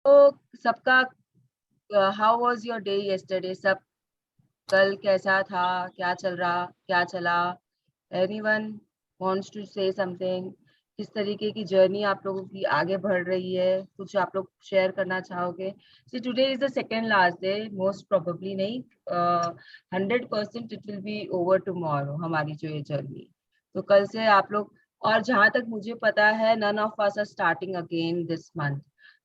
तो सबका how was your day yesterday? सब कल कैसा था, क्या चल रहा, क्या चला? Anyone wants to say something? किस तरीके की जर्नी आप लोगों की आगे बढ़ रही है, कुछ आप लोग शेयर करना चाहोगे? See today is the second last day, most probably नहीं, 100% it will be over tomorrow हमारी जो ये जर्नी। तो कल से आप लोग, और जहां तक मुझे पता है none of us are starting again this month.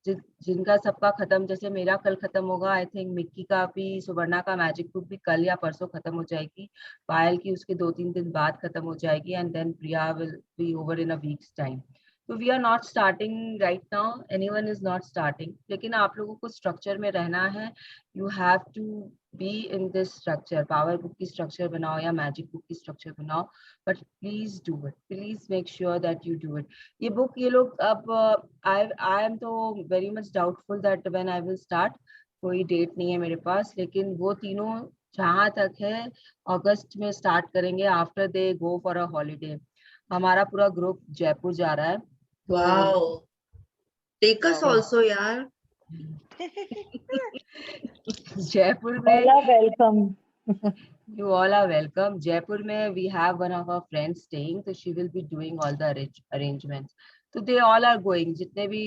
जिनका सबका खत्म, जैसे मेरा कल खत्म होगा, आई थिंक मिक्की का भी, सुवर्णा का मैजिक बुक भी कल या परसों खत्म हो जाएगी, पायल की उसके 2-3 दिन बाद खत्म हो जाएगी, and then Priya will be over in a week's time. तो we are not starting right now, anyone is not starting, लेकिन आप लोगों को स्ट्रक्चर में रहना है। You have to be in this structure, power book की स्ट्रक्चर बनाओ या मैजिक बुक की स्ट्रक्चर बनाओ, but please do it, please make sure that you do it. ये बुक ये लोग अब, आई एम तो very much doubtful that when I will start, कोई डेट नहीं है मेरे पास, लेकिन वो तीनों जहां तक है अगस्त में स्टार्ट करेंगे, after they go for a holiday. हमारा पूरा ग्रुप जयपुर जा रहा है, तो वाओ, टेक अस आल्सो यार। जयपुर All में are welcome. you all are welcome. Jaipur में we have one of our friends staying, so she will be doing all the arrangements. तो they all are going, जितने भी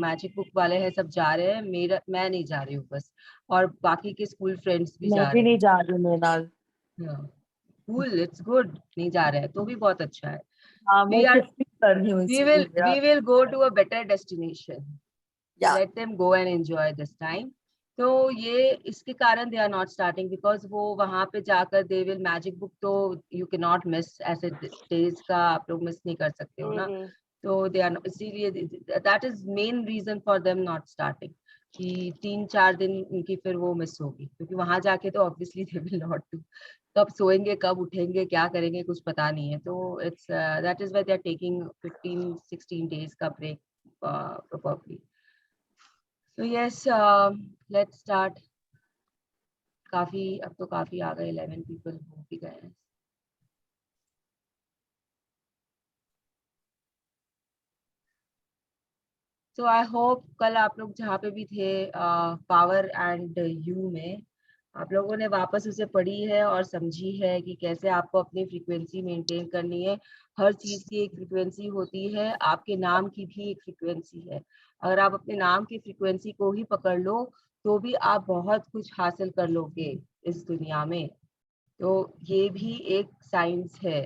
मैजिक बुक वाले हैं सब जा रहे हैं, मैं नहीं जा रही हूँ बस, और बाकी के स्कूल फ्रेंड्स भी मैं जा भी रहे नहीं जा रही हूँ मेरा। हैं। कूल, इट्स गुड, नहीं जा रहे हैं तो भी बहुत अच्छा है। हाँ, मैं वी आर शिफ्ट कर रही हूँ we इसीलिए will मेरा। we will go to a better destination. या Let them go and enjoy this time. तो ये इसके कारण they are not starting, because वो वहां पे जाकर दे विल, मैजिक बुक तो यू कैन नॉट मिस, ऐसे डेज का आप लोग मिस नहीं कर सकते हो ना। तो दे आर, इसीलिए that is main reason for them not starting, कि 3-4 दिन उनकी फिर वो मिस होगी, क्योंकि वहां जाके तो obviously they will not do, कब सोएंगे कब उठेंगे क्या करेंगे कुछ पता नहीं है। तो it's that is why they are taking 15-16 days का break probably. So yes, let's start. काफी, अब तो काफी आ गए, 11 पीपल हो भी गए हैं। So I hope कल आप लोग जहाँ पे भी थे, पावर एंड यू में, आप लोगों ने वापस उसे पढ़ी है और समझी है कि कैसे आपको अपनी फ्रीक्वेंसी मेंटेन करनी है। हर चीज की एक फ्रीक्वेंसी होती है, आपके नाम की भी एक फ्रीक्वेंसी है। अगर आप अपने नाम की फ्रीक्वेंसी को ही पकड़ लो तो भी आप बहुत कुछ हासिल कर लोगे इस दुनिया में। तो ये भी एक साइंस है।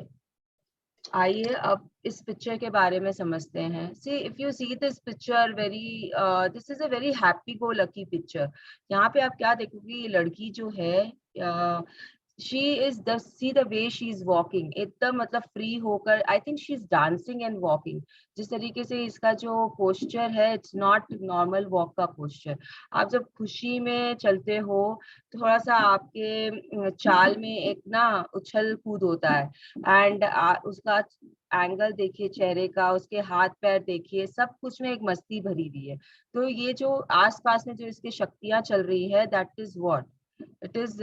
आइए अब इस पिक्चर के बारे में समझते हैं। See if you see this picture very, this is a very happy go lucky picture. यहाँ पे आप क्या देखोगे, ये लड़की जो है, she is the, see the way she is walking, एकदम मतलब फ्री होकर, I think she is dancing and walking. जिस तरीके से इसका जो पोस्चर है, इट्स नॉट नॉर्मल वॉक का पोस्चर। आप जब खुशी में चलते हो, थोड़ा सा आपके चाल में एक ना उछल कूद होता है, एंड उसका एंगल देखिए चेहरे का, उसके हाथ पैर देखिए, सब कुछ में एक मस्ती भरी हुई है। तो ये जो आसपास में जो इसकी शक्तियां चल रही है, that is what it is,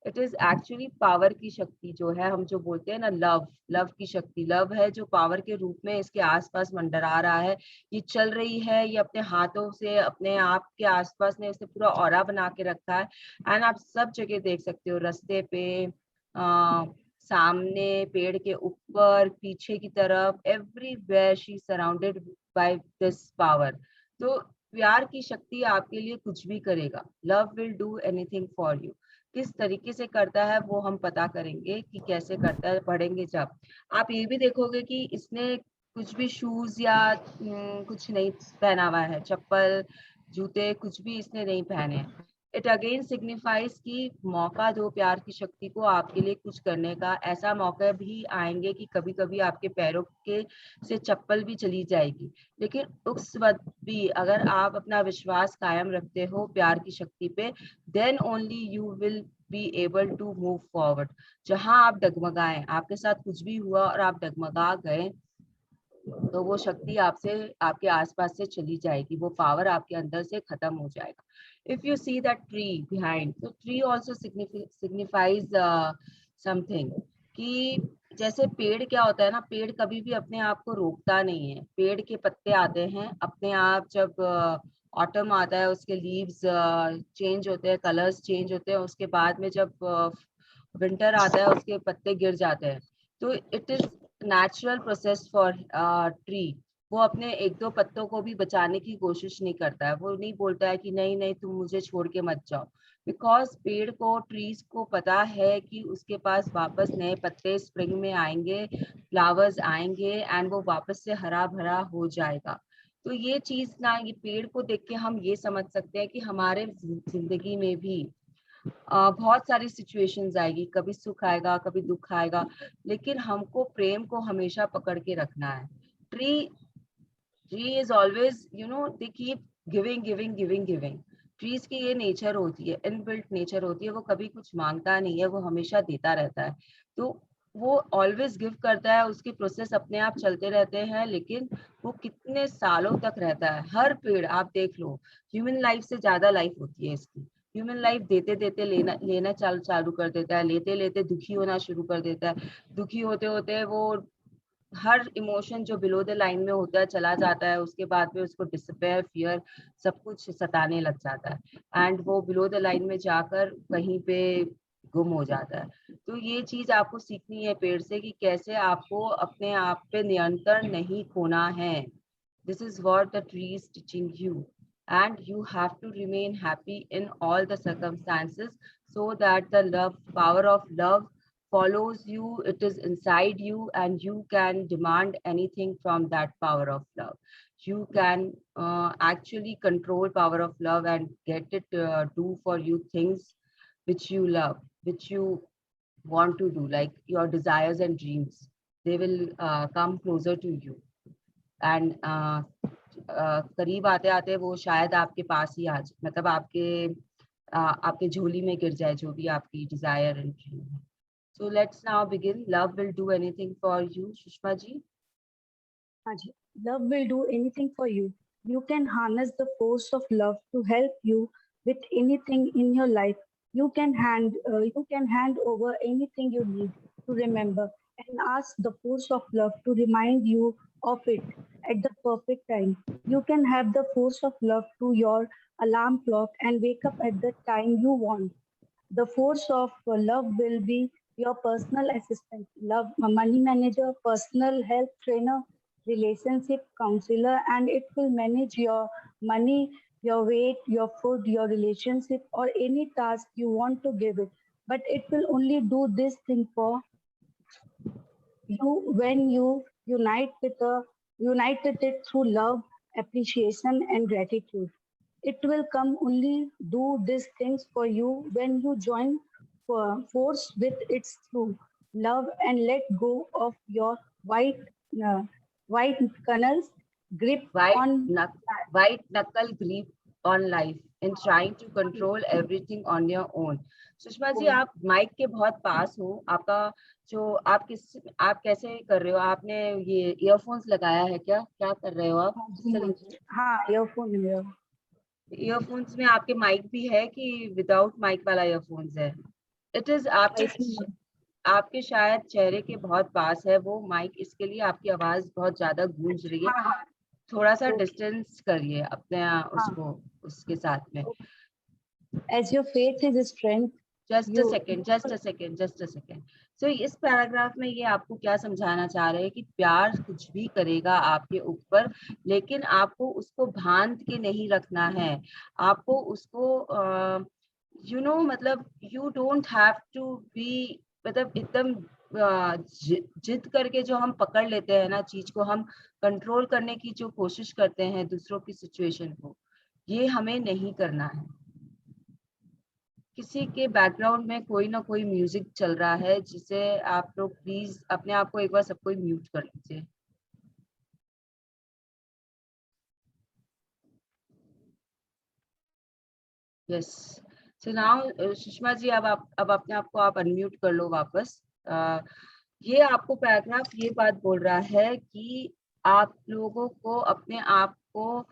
it is actually power की शक्ति जो है, हम जो बोलते हैं ना लव, लव की शक्ति, लव है जो पावर के रूप में इसके आसपास मंडरा रहा है। ये चल रही है, ये अपने हाथों से अपने आप के आसपास ने इसे पूरा ऑरा बना के रखा है। एंड आप सब जगह देख सकते हो, रास्ते पे, सामने, पेड़ के ऊपर, पीछे की तरफ, everywhere she surrounded by this power. तो प्यार की शक्ति आपके लिए कुछ भी करेगा, love will do anything for you. किस तरीके से करता है वो हम पता करेंगे कि कैसे करता है, पढ़ेंगे जब। आप ये भी देखोगे कि इसने कुछ भी शूज या कुछ नहीं पहना हुआ है, चप्पल जूते कुछ भी इसने नहीं पहने हैं। इट अगेन सिग्निफाइज कि मौका दो प्यार की शक्ति को आपके लिए कुछ करने का। ऐसा मौका भी आएंगे कि कभी कभी आपके पैरों के से चप्पल भी चली जाएगी, लेकिन उस वक्त भी अगर आप अपना विश्वास कायम रखते हो प्यार की शक्ति पे, then only you will be able to move forward. जहां आप डगमगाएं, आपके साथ कुछ भी हुआ और आप डगमगा गए, तो वो शक्ति आपसे, आपके आसपास से चली जाएगी, वो पावर आपके अंदर से खत्म हो जाएगा। If you see that tree behind, तो ट्री ऑल्सो सिग्निफाइज समथिंग, कि जैसे पेड़ क्या होता है ना, पेड़ कभी भी अपने आप को रोकता नहीं है। पेड़ के पत्ते आते हैं अपने आप, जब ऑटम आता है, उसके लीव्स चेंज होते हैं, कलर्स चेंज होते हैं, उसके बाद में जब विंटर आता है उसके पत्ते गिर जाते हैं। तो it is natural process for tree. वो अपने एक दो पत्तों को भी बचाने की कोशिश नहीं करता है, वो नहीं बोलता है कि नहीं नहीं तुम मुझे छोड़ के मत जाओ, बिकॉज पेड़ को, ट्रीज को पता है कि उसके पास वापस नए पत्ते स्प्रिंग में आएंगे, फ्लावर्स आएंगे एंड वो वापस से हरा भरा हो जाएगा। तो ये चीज ना, ये पेड़ को देख के हम ये समझ सकते हैं कि हमारे जिंदगी में भी बहुत सारी सिचुएशंस आएगी, कभी सुख आएगा कभी दुख आएगा, लेकिन हमको प्रेम को हमेशा पकड़ के रखना है। Tree tree is always, you know, they keep giving giving giving giving. Trees की ये नेचर होती है, इनबिल्ट नेचर होती है, वो कभी कुछ मांगता नहीं है, वो हमेशा देता रहता है। तो वो ऑलवेज गिव करता है, उसके प्रोसेस अपने आप चलते रहते हैं, लेकिन वो कितने सालों तक रहता है। हर पेड़ आप देख लो, ह्यूमन लाइफ से ज्यादा लाइफ होती है इसकी। ह्यूमन लाइफ देते देते लेना लेना चालू कर देता है, लेते लेते दुखी होना शुरू कर देता है, दुखी होते होते वो हर इमोशन जो बिलो द लाइन में होता है चला जाता है, उसके बाद में उसको डिस्पेयर, फियर, सब कुछ सताने लग जाता है एंड वो बिलो द लाइन में जाकर कहीं पे गुम हो जाता है। तो ये चीज आपको सीखनी है पेड़ से कि कैसे आपको अपने आप पे नियंत्रण नहीं खोना है। This is what the tree is teaching you. And you have to remain happy in all the circumstances so that the love, power of love follows you. It is inside you and you can demand anything from that power of love. You can actually control power of love and get it do for you things which you love, which you want to do, like your desires and dreams. They will come closer to you. And करीब आते आते वो शायद आपके पास ही आ मतलब आपके झोली में गिर जाए जो भी आपकी डिजायर एंड ड्रीम है। So let's now begin. Love will do anything for you, Sushma ji. हाँ जी, love will do anything for you. You can harness the force of love to help you with anything in your life. You can hand over anything you need to remember and ask the force of love to remind you of it at the perfect time. You can have the force of love to your alarm clock and wake up at the time you want. The force of love will be your personal assistant, love money manager, personal health trainer, relationship counselor, and it will manage your money, your weight, your food, your relationship, or any task you want to give it. But it will only do this thing for you when you unite with it through love, appreciation, and gratitude. It will come only do these things for you when you join force with its through love and let go of your uh, white knuckles grip White, on knuck, white knuckle grip on life in trying to control everything on your own. Sushma ji, आप mic के बहुत पास हो। आपका जो आप कैसे कर रहे हो? आपने ये ईयरफोन्स लगाया है क्या? क्या कर रहे हो आप? हाँ, ईयरफोन है। ईयरफोन्स में आपके माइक भी है कि विदाउट माइक वाला ईयरफोन्स है? इट इज आपके शायद चेहरे के बहुत पास है वो माइक, इसके लिए आपकी आवाज बहुत ज्यादा गूंज रही है। हाँ, थोड़ा सा डिस्टेंस करिए अपने उसको उसके साथ में। As your faith is strength, just a second. सो इस पैराग्राफ में ये आपको क्या समझाना चाह रहे हैं कि प्यार कुछ भी करेगा आपके ऊपर, लेकिन आपको उसको बांध के नहीं रखना है। आपको उसको मतलब you don't have to be, मतलब एकदम जिद करके जो हम पकड़ लेते हैं ना चीज को, हम कंट्रोल करने की जो कोशिश करते हैं दूसरों की सिचुएशन को, ये हमें नहीं करना है। किसी के बैकग्राउंड में कोई ना कोई म्यूजिक चल रहा है, जिसे आप लोग प्लीज अपने आप को एक बार सबको म्यूट कर लीजिए। Yes, so now Sushma ji, अब अपने आप को आप अनम्यूट कर लो वापस। ये आपको पैराग्राफ ये बात बोल रहा है कि आप लोगों को अपने आप को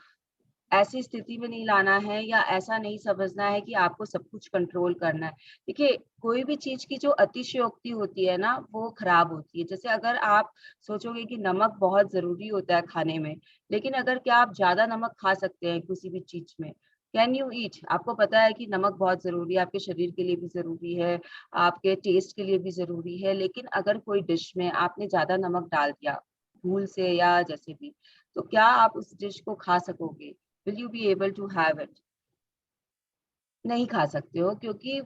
ऐसी स्थिति में नहीं लाना है या ऐसा नहीं समझना है कि आपको सब कुछ कंट्रोल करना है। देखिए, कोई भी चीज की जो अतिशयोक्ति होती है ना, वो खराब होती है। जैसे अगर आप सोचोगे कि नमक बहुत जरूरी होता है खाने में, लेकिन अगर क्या आप ज्यादा नमक खा सकते हैं किसी भी चीज में? Can you eat? आपको पता है कि नमक बहुत जरूरी है, आपके शरीर के लिए भी जरूरी है, आपके टेस्ट के लिए भी जरूरी है, लेकिन अगर कोई डिश में आपने ज्यादा नमक डाल दिया भूल से या जैसे भी, तो क्या आप उस डिश को खा सकोगे? Will you be able to have it? नहीं खा सकते हो, क्योंकि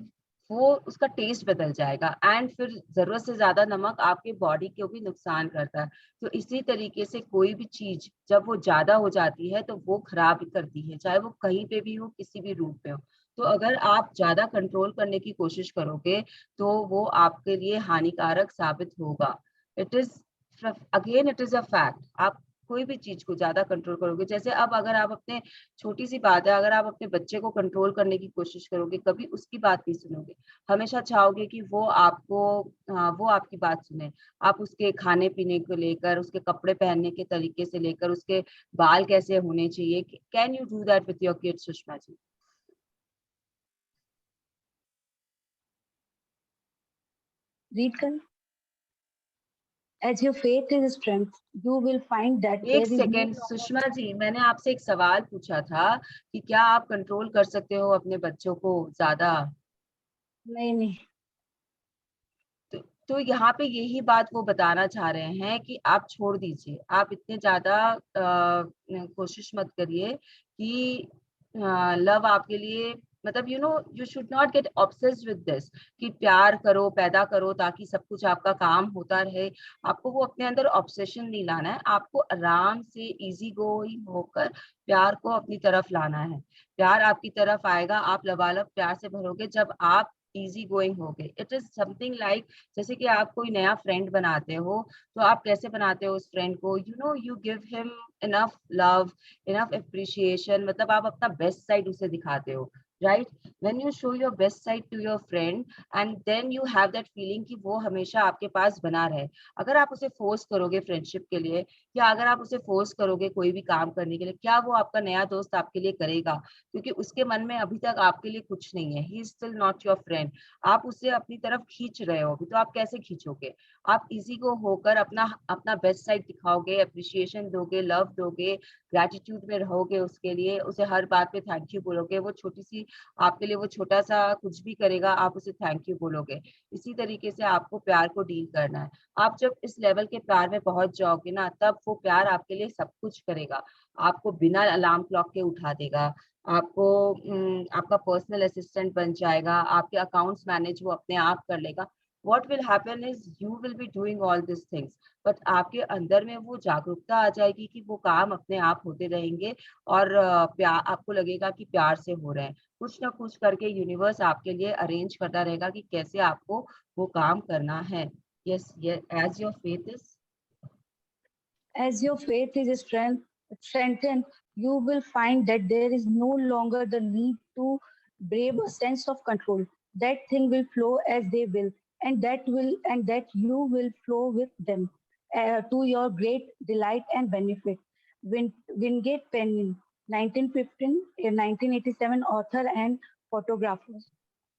वो उसका टेस्ट बदल जाएगा एंड फिर जरूरत से ज्यादा नमक आपके बॉडी को भी नुकसान करता है। तो इसी तरीके से कोई भी चीज जब वो ज्यादा हो जाती है तो वो खराब करती है, चाहे वो कहीं पे भी हो, किसी भी रूप में हो। तो अगर आप ज्यादा कंट्रोल करने की कोशिश करोगे तो वो आपके लिए हानिकारक साबित होगा। It is again it is a fact. आप कोई भी चीज को ज्यादा कंट्रोल करोगे, जैसे अब अगर आप अपने, छोटी सी बात है, अगर आप अपने बच्चे को कंट्रोल करने की कोशिश करोगे, कभी उसकी बात नहीं सुनोगे, हमेशा चाहोगे कि वो आपको, वो आपकी बात सुने। आप उसके खाने पीने को लेकर, उसके कपड़े पहनने के तरीके से लेकर, उसके बाल कैसे होने चाहिए, can you do that with your kids, Sushma ji? Read कर. As your faith is strength, you will find that एक there is no second longer. Sushma ji, मैंने आपसे एक सवाल पूछा था कि क्या आप कंट्रोल कर सकते हो अपने बच्चों को ज्यादा? नहीं नहीं. तो यहाँ पे यही बात वो बताना चाह रहे हैं कि आप छोड़ दीजिए, आप इतने ज्यादा कोशिश मत करिए कि लव आपके लिए, मतलब you should not gate obsessed with this कि प्यार करो, पैदा करो ताकि सब कुछ आपका काम होता रहे। आपको वो अपने अंदर ऑब्सेशन नहीं लाना है, आपको आराम से इजी गोइंग होकर प्यार को अपनी तरफ लाना है। प्यार आपकी तरफ आएगा, आप लबालब प्यार से भरोगे जब आप इजी गोइंग होगे। इट इज समथिंग लाइक, जैसे कि आप कोई नया फ्रेंड बनाते हो, तो आप कैसे बनाते हो उस फ्रेंड को? You give him enough love, enough appreciation, मतलब आप अपना बेस्ट साइड उसे दिखाते हो, right? When you show your best side to your friend and then you have that feeling कि वो हमेशा आपके पास बना रहे। अगर आप उसे फोर्स करोगे फ्रेंडशिप के लिए, या अगर आप उसे फोर्स करोगे कोई भी काम करने के लिए, क्या वो आपका नया दोस्त आपके लिए करेगा? क्योंकि उसके मन में अभी तक आपके लिए कुछ नहीं है, he is still not your friend. आप उसे अपनी तरफ खींच रहे हो अभी, तो आप कैसे खींचोगे? आप इजी को होकर अपना अपना बेस्ट साइड दिखाओगे, अप्रिशिएशन दोगे, लव दोगे, ग्रेटिट्यूड में रहोगे उसके लिए, उसे हर बात पे थैंक यू बोलोगे। वो छोटी सी, आपके लिए वो छोटा सा कुछ भी करेगा, आप उसे थैंक यू बोलोगे। इसी तरीके से आपको प्यार को डील करना है। आप जब इस लेवल के प्यार में पहुंच जाओगे ना, तब वो प्यार आपके लिए सब कुछ करेगा। आपको बिना अलार्म क्लॉक के उठा देगा, आपको आपका पर्सनल असिस्टेंट बन जाएगा, आपके अकाउंट्स मैनेज वो अपने आप कर लेगा। what will happen is you will be doing all these things, but आपके अंदर में वो जागरूकता आ जाएगी कि वो काम अपने आप होते रहेंगे, और प्यार, आपको लगेगा कि प्यार से हो रहे हैं। कुछ ना कुछ करके यूनिवर्स आपके लिए अरेंज करता रहेगा कि कैसे आपको वो काम करना है। Yes, as your faith is. As your faith is strengthened, you will find that there is no longer the need to brave a sense of control. That thing will flow as they will, and that you will flow with them to your great delight and benefit. Wingate Penny, 1915, a 1987 author and photographer.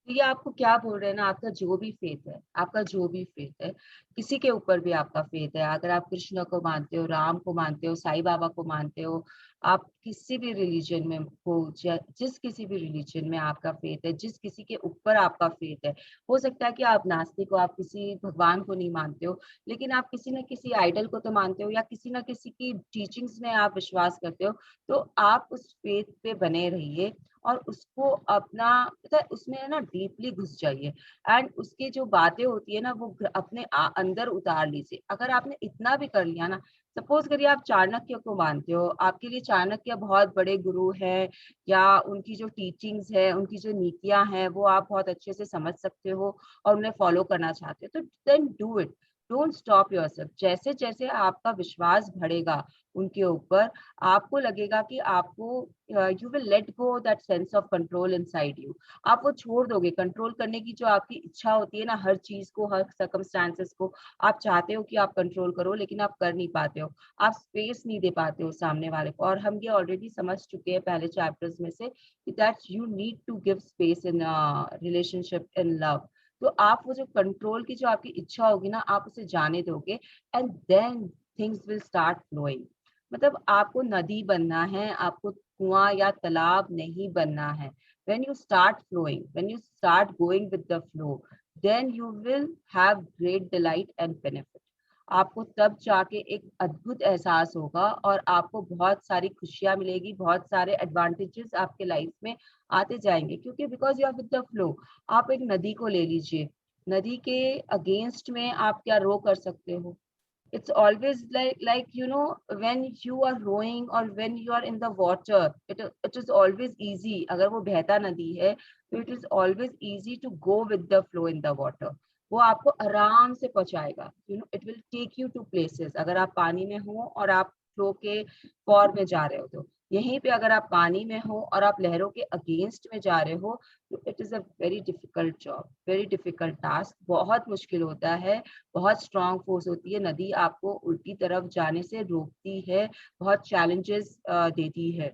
तो ये आपको क्या बोल रहे हैं ना, आपका जो भी फेथ है, आपका जो भी फेथ है, किसी के ऊपर भी आपका फेथ है, अगर आप कृष्ण को मानते हो, राम को मानते हो, साईं बाबा को मानते हो, आप किसी भी रिलीजन में हो, जिस किसी भी रिलीजन में आपका फेथ है, जिस किसी के ऊपर आपका फेथ है, हो सकता है कि आप नास्तिक हो, आप किसी भगवान को नहीं मानते हो, लेकिन आप किसी न किसी आइडल को तो मानते हो, या किसी न किसी की टीचिंग्स में आप विश्वास करते हो। तो आप उस फेथ पे बने रहिए और उसको अपना, पता है, उसमें ना डीपली घुस जाइए, एंड उसकी जो बातें होती है ना, वो अपने अंदर उतार लीजिए। अगर आपने इतना भी कर लिया ना, सपोज करिए आप चाणक्य को मानते हो, आपके लिए चाणक्य बहुत बड़े गुरु हैं, या उनकी जो टीचिंग्स है, उनकी जो नीतियां हैं, वो आप बहुत अच्छे से समझ सकते हो और उन्हें फॉलो करना चाहते हो, तो then do it. Don't stop yourself. जैसे जैसे आपका विश्वास बढ़ेगा उनके ऊपर, आपको लगेगा कि आपको you will let go that sense of control inside you. आप वो छोड़ दोगे कंट्रोल करने की जो आपकी इच्छा होती है ना, हर चीज को, हर सर्कमस्टांसेस को आप चाहते हो कि आप कंट्रोल करो, लेकिन आप कर नहीं पाते हो, आप स्पेस नहीं दे पाते हो सामने वाले को। और हम ये ऑलरेडी समझ चुके हैं पहले चैप्टर्स में से कि that you need to give space in relationship, in love. तो आप वो जो कंट्रोल की जो आपकी इच्छा होगी ना, आप उसे जाने दोगे, and then things will start flowing. मतलब आपको नदी बनना है, आपको कुआं या तालाब नहीं बनना है। when you start flowing, when you start going with the flow, then you will have great delight and benefit। आपको तब जाके एक अद्भुत एहसास होगा और आपको बहुत सारी खुशियां मिलेगी, बहुत सारे एडवांटेजेस आपके लाइफ में आते जाएंगे, क्योंकि because you are with the flow. आप एक नदी को ले लीजिए, नदी के अगेंस्ट में आप क्या रो कर सकते हो? It's always like you know, when you are rowing or when you are in the water, it is always easy, अगर वो बहता नदी है तो it is always easy to go with the flow in the water। वो आपको आराम से पहुंचाएगा, you know, it will take you to places। अगर आप पानी में हो और आप फ्लो के फॉर में जा रहे हो, तो यहीं पे अगर आप पानी में हो और आप लहरों के अगेंस्ट में जा रहे हो, तो it is a very difficult job, very difficult task, बहुत मुश्किल होता है, बहुत स्ट्रॉन्ग फोर्स होती है। नदी आपको उल्टी तरफ जाने से रोकती है, बहुत चैलेंजेस देती है।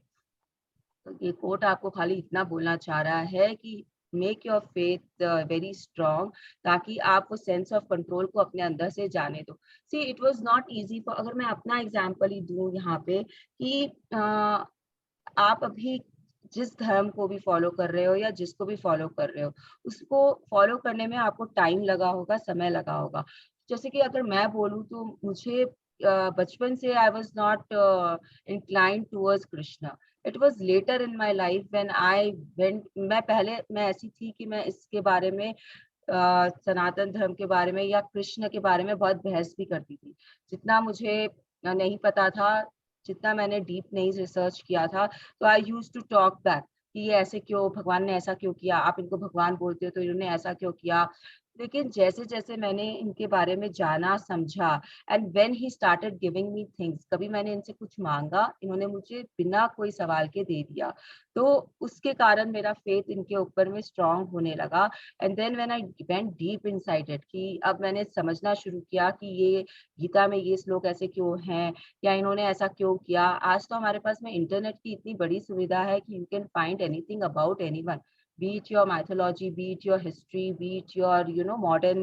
तो ये कोट आपको खाली इतना बोलना चाह रहा है कि make your faith very strong, ताकि आप वो सेंस ऑफ कंट्रोल को अपने अंदर से जाने दो। See it was not easy for, अगर मैं अपना एग्जांपल ही दूं यहाँ पे कि आप अभी जिस धर्म को भी फॉलो कर रहे हो या जिसको भी फॉलो कर रहे हो, उसको फॉलो करने में आपको टाइम लगा होगा, समय लगा होगा। जैसे कि अगर मैं बोलूँ तो मुझे बचपन से I was not inclined towards Krishna. It was later in my life when I went, मैं ऐसी थी कि मैं इसके बारे में सनातन धर्म के बारे में या कृष्ण के बारे में बहुत बहस भी करती थी। जितना मुझे नहीं पता था, जितना मैंने डीप नहीं रिसर्च किया था, तो आई यूज टू टॉक बैक कि ये ऐसे क्यों, भगवान ने ऐसा क्यों किया, आप इनको भगवान बोलते हो तो इन्होंने ऐसा क्यों किया। लेकिन जैसे जैसे मैंने इनके बारे में जाना समझा, and when he started giving me things, कभी मैंने इनसे कुछ मांगा, इन्होंने मुझे बिना कोई सवाल के दे दिया, तो उसके कारण मेरा फेथ इनके ऊपर में स्ट्रांग होने लगा। And then when I went deep inside it, कि अब मैंने समझना शुरू किया कि ये गीता में ये श्लोक ऐसे क्यों हैं, या इन्होंने ऐसा क्यों किया। आज तो हमारे पास में इंटरनेट की इतनी बड़ी सुविधा है कि you can find anything about anyone, be it your mythology, be it your history, be it your modern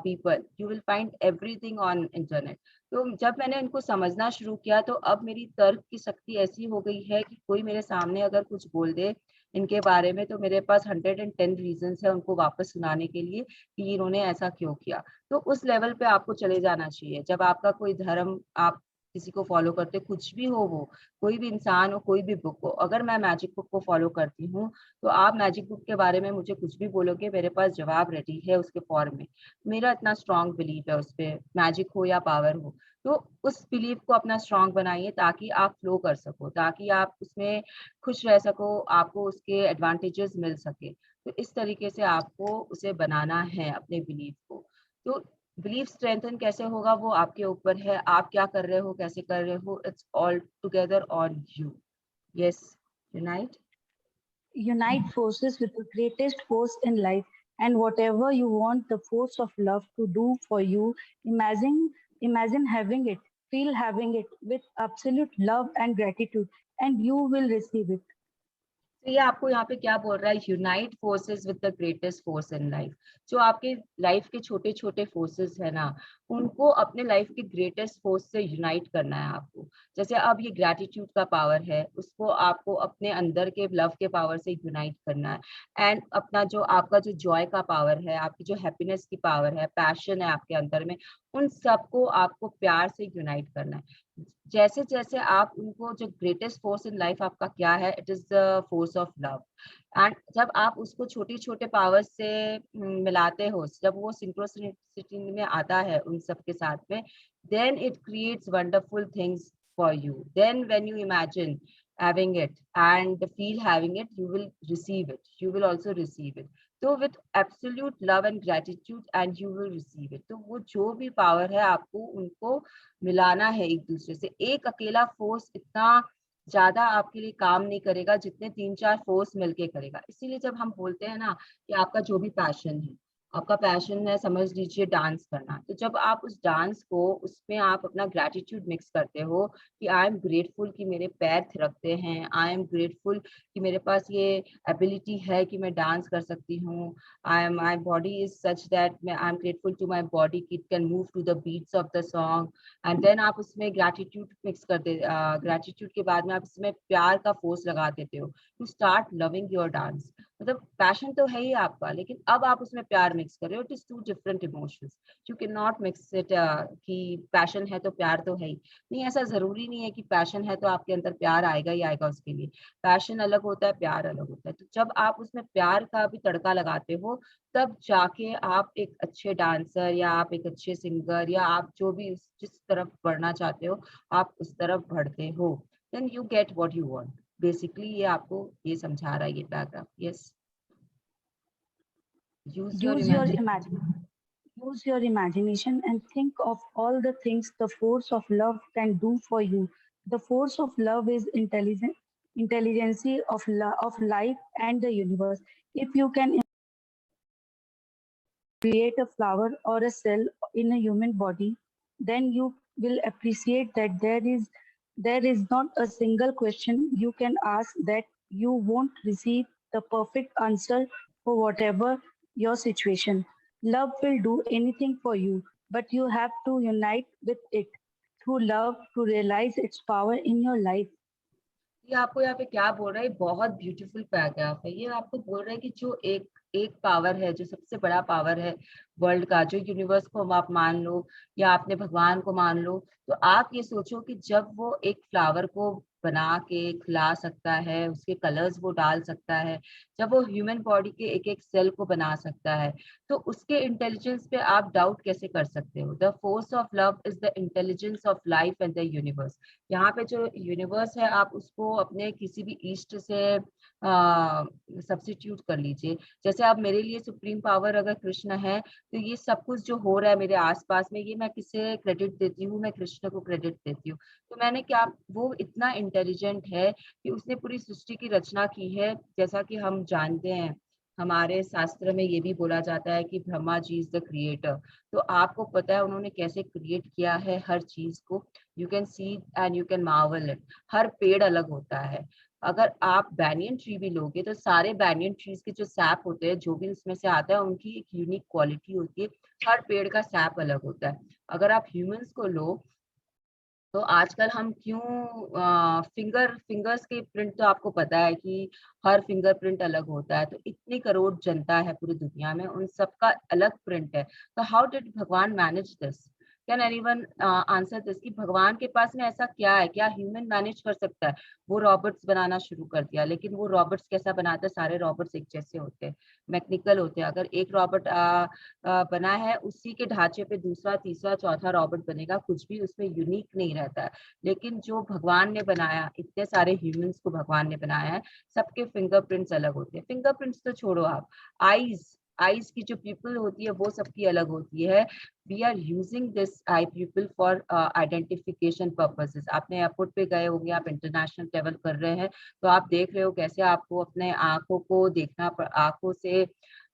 people, you will find everything on internet। तो जब मैंने इनको समझना शुरू किया, तो अब मेरी तर्क की शक्ति ऐसी हो गई है कि कोई मेरे सामने अगर कुछ बोल दे इनके बारे में, तो मेरे पास 110 रीजंस है उनको वापस सुनाने के लिए कि इन्होंने ऐसा क्यों किया। तो उस लेवल पे आपको चले जाना चाहिए। जब आपका कोई धर्म, आप किसी को फॉलो करते, कुछ भी हो, वो कोई भी इंसान हो, कोई भी बुक हो, अगर मैं मैजिक बुक को फॉलो करती हूँ, तो आप मैजिक बुक के बारे में मुझे कुछ भी बोलोगे, मेरे पास जवाब रेडी है उसके फॉर्म में। मेरा इतना स्ट्रांग बिलीव है उस पर, मैजिक हो या पावर हो। तो उस बिलीव को अपना स्ट्रांग बनाइए, ताकि आप फ्लो कर सको, ताकि आप उसमें खुश रह सको, आपको उसके एडवांटेजेस मिल सके। तो इस तरीके से आपको उसे बनाना है अपने बिलीव को। तो बिलीफ स्ट्रेंथन कैसे होगा वो आपके ऊपर है, आप क्या कर रहे हो, कैसे कर रहे हो, it's all together on you. Yes, unite. Unite forces with the greatest force in life, and whatever you want the force of love to do for you, imagine having it, feel having it with absolute love and gratitude, and you will receive it. तो ये आपको यहाँ पे क्या बोल रहा है, unite forces with the greatest force in life. जो आपके लाइफ के छोटे छोटे फोर्सेस है ना, उनको अपने लाइफ के ग्रेटेस्ट फोर्स से यूनाइट करना है आपको। जैसे अब ये ग्रैटिट्यूड का पावर है, उसको आपको अपने अंदर के लव के पावर से यूनाइट करना है। एंड अपना जो आपका जो जॉय का पावर है, आपकी जो हैप्पीनेस की पावर है, पैशन है आपके अंदर में, उन सबको आपको प्यार से यूनाइट करना है। जैसे जैसे आप उनको, जो ग्रेटेस्ट फोर्स इन लाइफ आपका क्या है, it is the force of love. And जब आप उसको छोटे छोटे पावर से मिलाते हो, जब वो सिंक्रोनिसिटी में आता है उन सब के साथ में, then it creates wonderful things for you। then when you imagine having it and feel having it, you will receive it, you will also receive it। तो with absolute love and gratitude and you will receive it. तो वो जो भी power है आपको उनको मिलाना है एक दूसरे से। एक अकेला फोर्स इतना ज्यादा आपके लिए काम नहीं करेगा जितने 3-4 फोर्स मिलके करेगा। इसीलिए जब हम बोलते हैं ना कि आपका जो भी पैशन है, आपका पैशन है समझ लीजिए डांस करना, तो जब आप उस डांस को उसमें आप अपना ग्रेटिट्यूड मिक्स करते हो कि आई एम ग्रेटफुल कि मेरे पैर थिरकते हैं, आई एम ग्रेटफुल कि मेरे पास ये एबिलिटी है कि मैं डांस कर सकती हूँ, I am my body is such that मैं I am grateful to my body कि it can move to the beats of the song, and then आप उसमें ग्रेटिट्यूड मिक्स कर दे, ग्रेटिट्यूड के बाद में आप इसमें प्यार का फोर्स लगा देते हो, you start loving your dance. मतलब पैशन तो है ही आपका, लेकिन अब आप उसमें प्यार मिक्स कर रहे हो। It is two different emotions, you can not mix it कि पैशन है तो प्यार तो है ही नहीं। ऐसा जरूरी नहीं है कि पैशन है तो आपके अंदर प्यार आएगा ही आएगा उसके लिए। पैशन अलग होता है, प्यार अलग होता है। तो जब आप उसमें प्यार का भी तड़का लगाते हो तब जाके आप एक अच्छे डांसर या आप एक अच्छे सिंगर या आप जो भी जिस तरफ बढ़ना चाहते हो आप उस तरफ बढ़ते हो। Then you get what you want. Basically ये आपको ये समझा रहा है ये paragraph. Yes, use your Use your imagination. imagine. Use your imagination and think of all the things the force of love can do for you. The force of love is intelligence of life and the universe. If you can create a flower or a cell in a human body, then you will appreciate that there is not a single question you can ask that you won't receive the perfect answer for whatever your situation. Love will do anything for you, but you have to unite with it through love to realize its power in your life. ये आपको यहाँ पे क्या बोल रहा है, बहुत beautiful paragraph है। ये आपको बोल रहा है कि जो एक एक पावर है, जो सबसे बड़ा पावर है वर्ल्ड का, जो यूनिवर्स को आप मान लो या आपने भगवान को मान लो, तो आप ये सोचो कि जब वो एक फ्लावर को बना के खिला सकता है, उसके कलर्स वो डाल सकता है, जब वो ह्यूमन बॉडी के एक एक सेल को बना सकता है, तो उसके इंटेलिजेंस पे आप डाउट कैसे कर सकते हो? The force of love is the intelligence of life and the universe. यहाँ पे जो यूनिवर्स है आप उसको अपने किसी भी ईस्ट से सब्स्टिट्यूट कर लीजिए। जैसे आप मेरे लिए सुप्रीम पावर अगर कृष्ण है, तो ये सब कुछ जो हो रहा है मेरे आसपास में, ये मैं किसे क्रेडिट देती हूँ? मैं कृष्ण को क्रेडिट देती हूँ। तो मैंने क्या, वो इतना इंटेलिजेंट है कि उसने पूरी सृष्टि की रचना की है। जैसा कि हम जानते हैं, हमारे शास्त्र में ये भी बोला जाता है कि Brahma ji is the creator. तो आपको पता है उन्होंने कैसे क्रिएट किया है हर चीज को। You can see and you can marvel it. हर पेड़ अलग होता है। अगर आप बैनियन ट्री भी लोगे तो सारे बैनियन ट्रीज के जो सैप होते हैं, जो भी उसमें से आता है, उनकी एक यूनिक क्वालिटी होती है। हर पेड़ का सैप अलग होता है। अगर आप ह्यूमंस को लो, तो आजकल हम क्यों फिंगर्स के प्रिंट, तो आपको पता है कि हर फिंगरप्रिंट अलग होता है। तो इतनी करोड़ जनता है पूरी दुनिया में, उन सबका अलग प्रिंट है। तो हाउ डिड भगवान manage this? Can anyone answer this कि भगवान के पास में ऐसा क्या है? क्या ह्यूमन मैनेज कर सकता है? वो रॉबर्ट्स बनाना शुरू कर दिया, लेकिन वो रॉबर्ट्स कैसा बनाता है? सारे रॉबर्ट्स एक जैसे होते हैं, मैकेनिकल होते हैं। अगर एक रॉबर्ट बना है, उसी के ढांचे पे दूसरा, तीसरा, चौथा रॉबर्ट बनेगा, कुछ भी उसमें यूनिक नहीं रहता है। लेकिन जो भगवान ने बनाया, इतने सारे ह्यूमंस को भगवान ने बनाया है, सबके फिंगरप्रिंट्स अलग होते हैं। फिंगरप्रिंट्स तो छोड़ो आप, आईज की जो पीपल होती है वो सबकी अलग होती है। We are using this eye people for identification purposes. आपने एयरपोर्ट पे गए होंगे, आप इंटरनेशनल ट्रेवल कर रहे हैं, तो आप देख रहे हो कैसे आपको अपने आंखों को देखना, आंखों से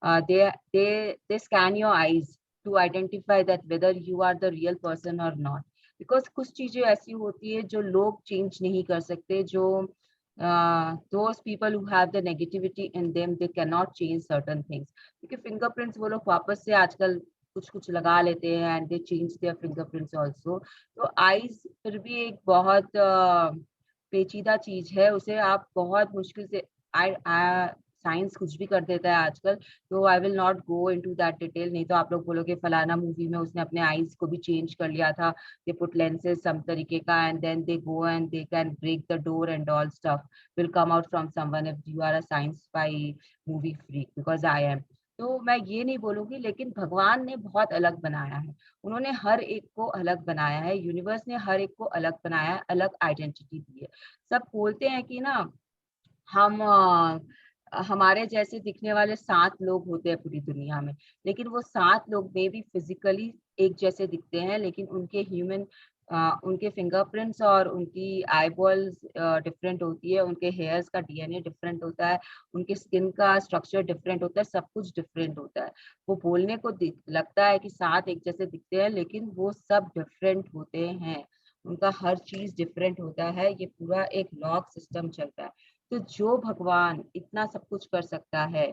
they scan your eyes to identify that whether you are the real person or not, because कुछ चीजें ऐसी होती है जो लोग चेंज नहीं कर सकते। जो those people who have the negativity in them, they cannot change certain things, क्योंकि फिंगरप्रिंट्स वो लोग वापस से आजकल कुछ कुछ लगा लेते हैं and they change their fingerprints also. तो आईज फिर भी एक बहुत पेचीदा चीज है, उसे आप बहुत मुश्किल से, साइंस कुछ भी कर देता है आजकल। तो I will not go into that detail, नहीं तो आप लोग बोलोगे फलाना मूवी में उसने अपने आईज को भी चेंज कर लिया था, दे पुट लेंसेज सम तरीके का and then they go and they can break the door and all stuff will come out from someone if you are a science fi movie freak, because I am. तो मैं ये नहीं बोलूंगी, लेकिन भगवान ने बहुत अलग बनाया है। उन्होंने हर एक को अलग बनाया है, यूनिवर्स ने हर एक को अलग बनाया है, अलग आइडेंटिटी दी है। सब बोलते हैं कि ना हम हमारे जैसे दिखने वाले 7 लोग होते हैं पूरी दुनिया में, लेकिन वो 7 लोग में भी फिजिकली एक जैसे दिखते हैं, लेकिन उनके फिंगरप्रिंट्स और उनकी आईबॉल्स डिफरेंट होती है, उनके हेयर्स का डीएनए डिफरेंट होता है, उनके स्किन का स्ट्रक्चर डिफरेंट होता है, सब कुछ डिफरेंट होता है। वो बोलने को लगता है कि 7 एक जैसे दिखते हैं, लेकिन वो सब डिफरेंट होते हैं, उनका हर चीज डिफरेंट होता है। ये पूरा एक लॉग सिस्टम चलता है। तो जो भगवान इतना सब कुछ कर सकता है,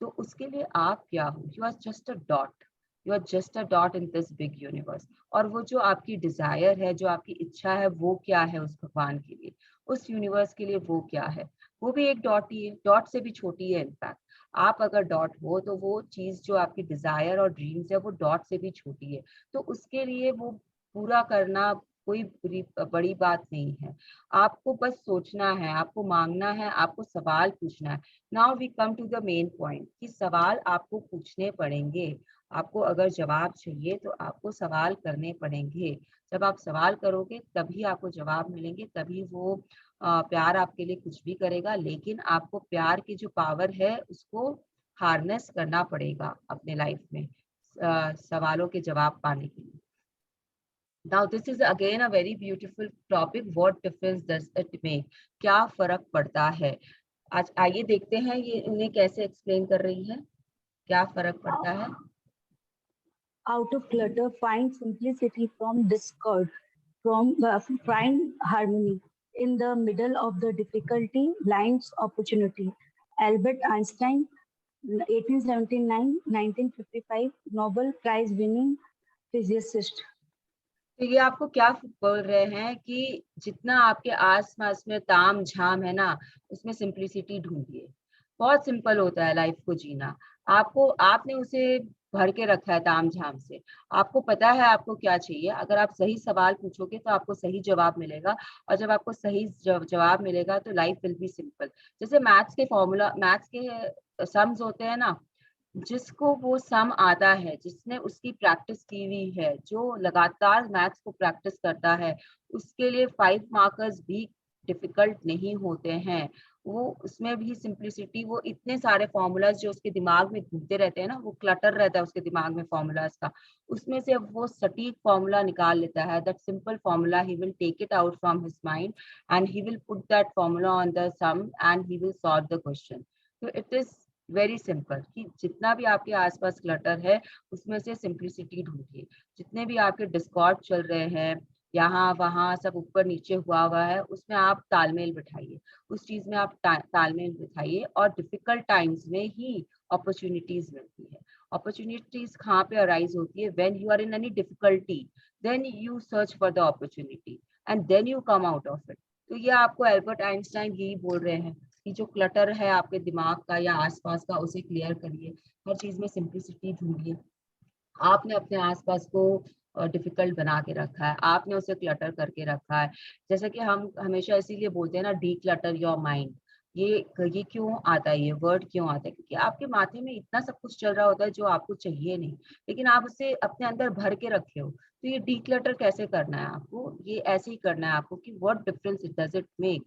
तो उसके लिए आप क्या हो? You are just a dot, you are just a dot in this big universe. और वो जो आपकी डिजायर है, जो आपकी इच्छा है, वो क्या है उस भगवान के लिए, उस यूनिवर्स के लिए वो क्या है? वो भी एक डॉट ही है, डॉट से भी छोटी है इनफैक्ट। आप अगर डॉट हो तो वो चीज जो आपकी डिजायर और ड्रीम्स है वो डॉट से भी छोटी है। तो उसके लिए वो पूरा करना कोई बड़ी बात नहीं है। आपको बस सोचना है, आपको मांगना है, आपको सवाल पूछना है। Now we come to the main point कि सवाल आपको पूछने पड़ेंगे। आपको अगर जवाब चाहिए तो आपको सवाल करने पड़ेंगे। जब आप सवाल करोगे तभी आपको जवाब मिलेंगे, तभी वो प्यार आपके लिए कुछ भी करेगा। लेकिन आपको प्यार की जो पावर है उसको हार्नेस करना पड़ेगा अपने लाइफ में सवालों के जवाब पाने के लिए। Now this is again a very beautiful topic. What difference does it make? क्या फर्क पड़ता है? आज आइए देखते हैं ये इन्हें कैसे एक्सप्लेन कर रही है, क्या फर्क पड़ता है। Out of clutter, find simplicity from discord, find harmony. In the middle of the difficulty, lines opportunity. Albert Einstein, 1879, 1955, Nobel Prize winning physicist. तो ये आपको क्या बोल रहे हैं कि जितना आपके आसपास में ताम झाम है ना, उसमें सिंप्लिसिटी ढूंढिए। बहुत सिंपल होता है लाइफ को जीना। आपने उसे भर के रखा है ताम झाम से। आपको पता है आपको क्या चाहिए। अगर आप सही सवाल पूछोगे तो आपको सही जवाब मिलेगा, और जब आपको सही जवाब मिलेगा तो लाइफ विल बी सिंपल। जैसे मैथ्स के सम्स होते हैं ना, जिसको वो सम आता है, जिसने उसकी प्रैक्टिस की हुई है, जो लगातार मैथ्स को प्रैक्टिस करता है, उसके लिए 5 मार्कर्स भी डिफिकल्ट नहीं होते हैं। वो उसमें भी सिंप्लिसिटी, वो इतने सारे फॉर्मूलाज जो उसके दिमाग में घूमते रहते हैं ना, वो क्लटर रहता है उसके दिमाग में फॉर्मूलाज का, उसमें से वो सटीक फॉर्मूला निकाल लेता है। That simple formula he will take it out from his mind and he will put that formula on the sum and he will solve the question. तो इट इज वेरी सिंपल कि जितना भी आपके आसपास clutter है उसमें से simplicity ढूंढिए। जितने भी आपके डिस्कॉर्ड चल रहे हैं, यहाँ वहाँ सब ऊपर नीचे हुआ है, उसमें आप तालमेल बिठाइए, उस चीज में आप तालमेल बिठाइए। और डिफिकल्ट टाइम्स में ही अपॉर्चुनिटीज मिलती है। अपॉर्चुनिटीज कहाँ पे अराइज होती है? When you are in any difficulty, then you search for the opportunity and then you come out of it. तो ये आपको एल्बर्ट आइंस्टाइन यही बोल रहे हैं कि जो क्लटर है आपके दिमाग का या आसपास का, उसे क्लियर करिए। हर चीज में सिंप्लिसिटी ढूंढिए। आपने अपने आसपास को डिफिकल्ट बना के रखा है, आपने उसे क्लटर करके रखा है। जैसे कि हम हमेशा इसीलिए बोलते हैं ना, डी क्लटर योर माइंड। ये क्यों आता है, ये वर्ड क्यों आता है? क्योंकि आपके माथे में इतना सब कुछ चल रहा होता है जो आपको चाहिए नहीं, लेकिन आप उसे अपने अंदर भर के रखे हो। तो ये डी क्लटर कैसे करना है आपको? ये ऐसे ही करना है आपको कि what difference it does it make.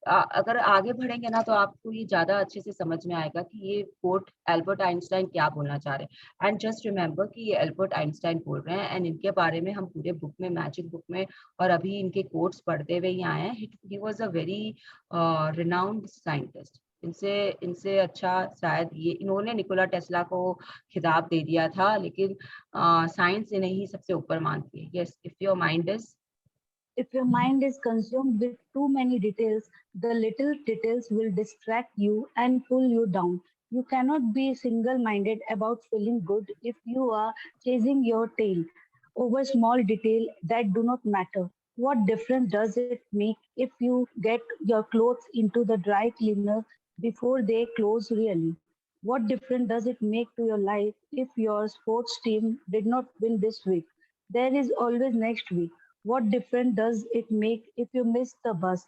अगर आगे बढ़ेंगे ना तो आपको ये ज्यादा अच्छे से समझ में आएगा कि ये कोट एल्बर्ट आइंस्टाइन क्या बोलना चाह रहे हैं। एंड जस्ट रिमेम्बर कि ये एल्बर्ट आइंस्टाइन बोल रहे हैं, एंड इनके बारे में हम पूरे बुक में, मैजिक बुक में, और अभी इनके कोट्स पढ़ते हुए ही आए हैं। He was a very renowned scientist. इनसे इनसे अच्छा शायद ये, इन्होंने निकोला टेस्ला को खिताब दे दिया था, लेकिन साइंस इन्हें ही सबसे ऊपर मानती है। Yes, if your mind is If your mind is consumed with too many details, the little details will distract you and pull you down. You cannot be single minded about feeling good if you are chasing your tail over small details that do not matter. What difference does it make if you get your clothes into the dry cleaner before they close really? What difference does it make to your life if your sports team did not win this week? There is always next week. What difference does it make if you miss the bus?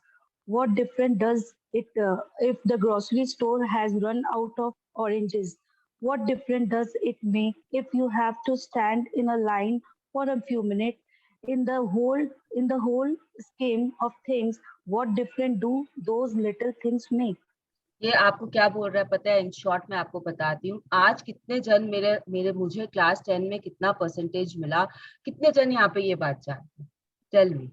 What difference does it if the grocery store has run out of oranges? What difference does it make if you have to stand in a line for a few minutes? In the whole scheme of things, what difference do those little things make? ये आपको क्या बोल रहा है पता है? In short मैं आपको बताती हूँ, आज कितने जन मेरे मेरे मुझे क्लास 10 में कितना परसेंटेज मिला, कितने जन यहाँ पे ये बात जानते हैं? टेल मी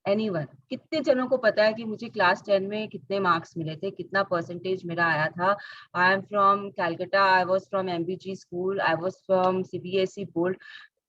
एनीवन, कितने जनों को पता है कि मुझे क्लास 10 में कितने मार्क्स मिले थे, कितना परसेंटेज मेरा आया था? I am from Calcutta, I was from MBG school, I was from CBSE board.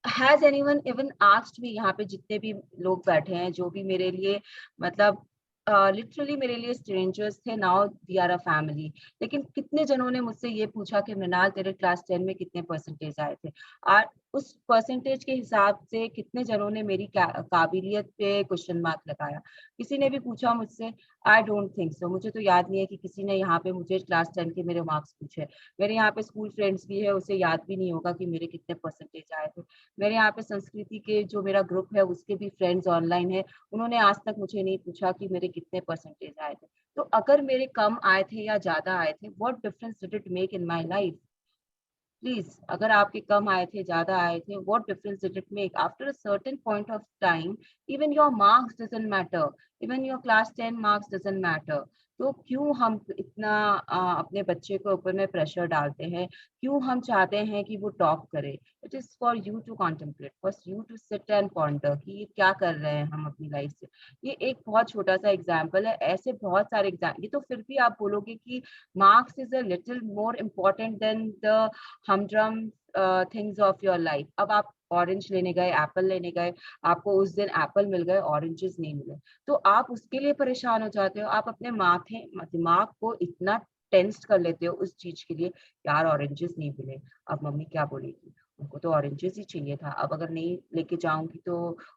Has anyone even asked me? यहाँ पे जितने भी लोग बैठे हैं, जो भी मेरे लिए मतलब लिटरली मेरे लिए स्ट्रेंजर्स थे, now we are a family. लेकिन कितने जनों ने मुझसे ये पूछा कि मृणाल तेरे क्लास 10 में कितने परसेंटेज आए थे? और उस परसेंटेज के हिसाब से कितने जनों ने मेरी काबिलियत पे क्वेश्चन मार्क लगाया? किसी ने भी पूछा मुझसे? I don't think so. मुझे तो याद नहीं है कि किसी ने यहाँ पे मुझे क्लास 10 के मेरे मार्क्स पूछे। मेरे यहाँ पे स्कूल फ्रेंड्स भी है, उसे याद भी नहीं होगा कि मेरे कितने परसेंटेज आए थे। मेरे यहाँ पे संस्कृति के जो मेरा ग्रुप है उसके भी फ्रेंड्स ऑनलाइन है, उन्होंने आज तक मुझे नहीं पूछा कि मेरे कितने परसेंटेज आए थे। तो अगर मेरे कम आए थे या ज्यादा आए थे, what difference did it make in my life? Please, अगर आपके कम आए थे ज्यादा आए थे, what difference did it make? After a certain point of time even your marks doesn't matter, even your class 10 marks doesn't matter. तो क्यों हम इतना अपने बच्चे के ऊपर में प्रेशर डालते हैं? क्यों हम चाहते हैं कि वो टॉप करे? It is for you to contemplate, for you to sit and ponder कि ये क्या कर रहे हैं हम अपनी लाइफ से। ये एक बहुत छोटा सा एग्जाम्पल है, ऐसे बहुत सारे एग्जाम्पल। ये तो फिर भी आप बोलोगे कि marks is a little more important then the humdrum things of your life. अब आप ऑरेंज लेने गए, एप्पल लेने गए, आपको उस दिन एप्पल मिल गए, ऑरेंजेस नहीं मिले, तो आप उसके लिए परेशान हो जाते हो। आप अपने दिमाग को इतना टेंस्ड कर लेते हो उस चीज के लिए, यार ऑरेंजेस नहीं मिले, अब मम्मी क्या बोलेगी, उनको तो ऑरेंजेस ही चाहिए था, अब अगर नहीं लेके जाऊंगी तो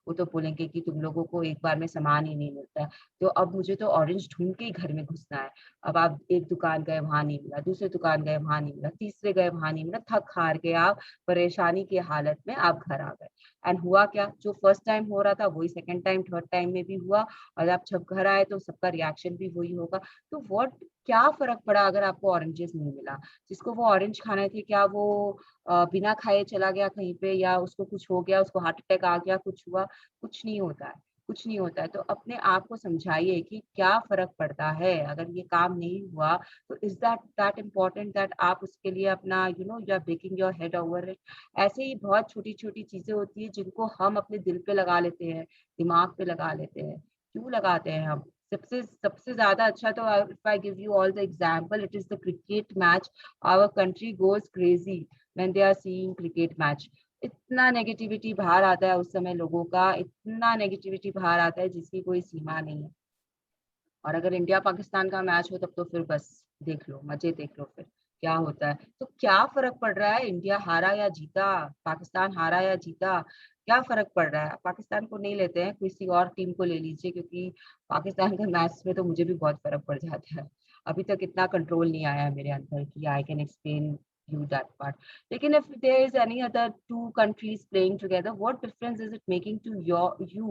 वो तो बोलेंगे कि तुम लोगों को एक बार में सामान ही नहीं मिलता है, तो अब मुझे तो ऑरेंज ढूंढ के ही घर में घुसना है। अब आप एक दुकान गए, वहां नहीं मिला, दूसरे दुकान गए, वहां नहीं मिला, तीसरे गए, वहां नहीं मिला, थक हार के आप परेशानी की हालत में आप घर आ गए। एंड हुआ क्या? जो फर्स्ट टाइम हो रहा था वही सेकंड टाइम, थर्ड टाइम में भी हुआ, और आप जब घर आए तो सबका रिएक्शन भी वही होगा। तो व्हाट, क्या फर्क पड़ा अगर आपको ऑरेंजेस नहीं मिला? जिसको वो ऑरेंज खाने थे, क्या वो बिना खाए चला गया कहीं पे, या उसको कुछ हो गया, उसको हार्ट अटैक आ गया, कुछ हुआ? कुछ नहीं होता है, कुछ नहीं होता है। तो अपने आप को समझाइए कि क्या फर्क पड़ता है अगर ये काम नहीं हुआ, तो इज दैट इम्पोर्टेंट दैट आप उसके लिए अपना you are breaking your head over it? ऐसे ही बहुत छोटी छोटी चीजें होती है जिनको हम अपने दिल पे लगा लेते हैं, दिमाग पे लगा लेते हैं। क्यों लगाते हैं हम? सबसे सबसे ज्यादा अच्छा तो, if I give you all the example, it is the cricket match. Our country goes crazy when they are seeing cricket match. इतना नेगेटिविटी बाहर आता है उस समय लोगों का, इतना नेगेटिविटी बाहर आता है जिसकी कोई सीमा नहीं है। और अगर इंडिया पाकिस्तान का मैच हो तब तो फिर बस देख लो, मजे देख लो फिर क्या होता है। तो क्या फर्क पड़ रहा है, इंडिया हारा या जीता, पाकिस्तान हारा या जीता, क्या फर्क पड़ रहा है? पाकिस्तान को नहीं लेते हैं, किसी और टीम को ले लीजिए, क्योंकि पाकिस्तान के मैच में तो मुझे भी बहुत फर्क पड़ जाता है। अभी तक इतना कंट्रोल नहीं आया है मेरे अंदर कि I can explain you that part. लेकिन if there is any other two countries playing together, what difference is it making to you?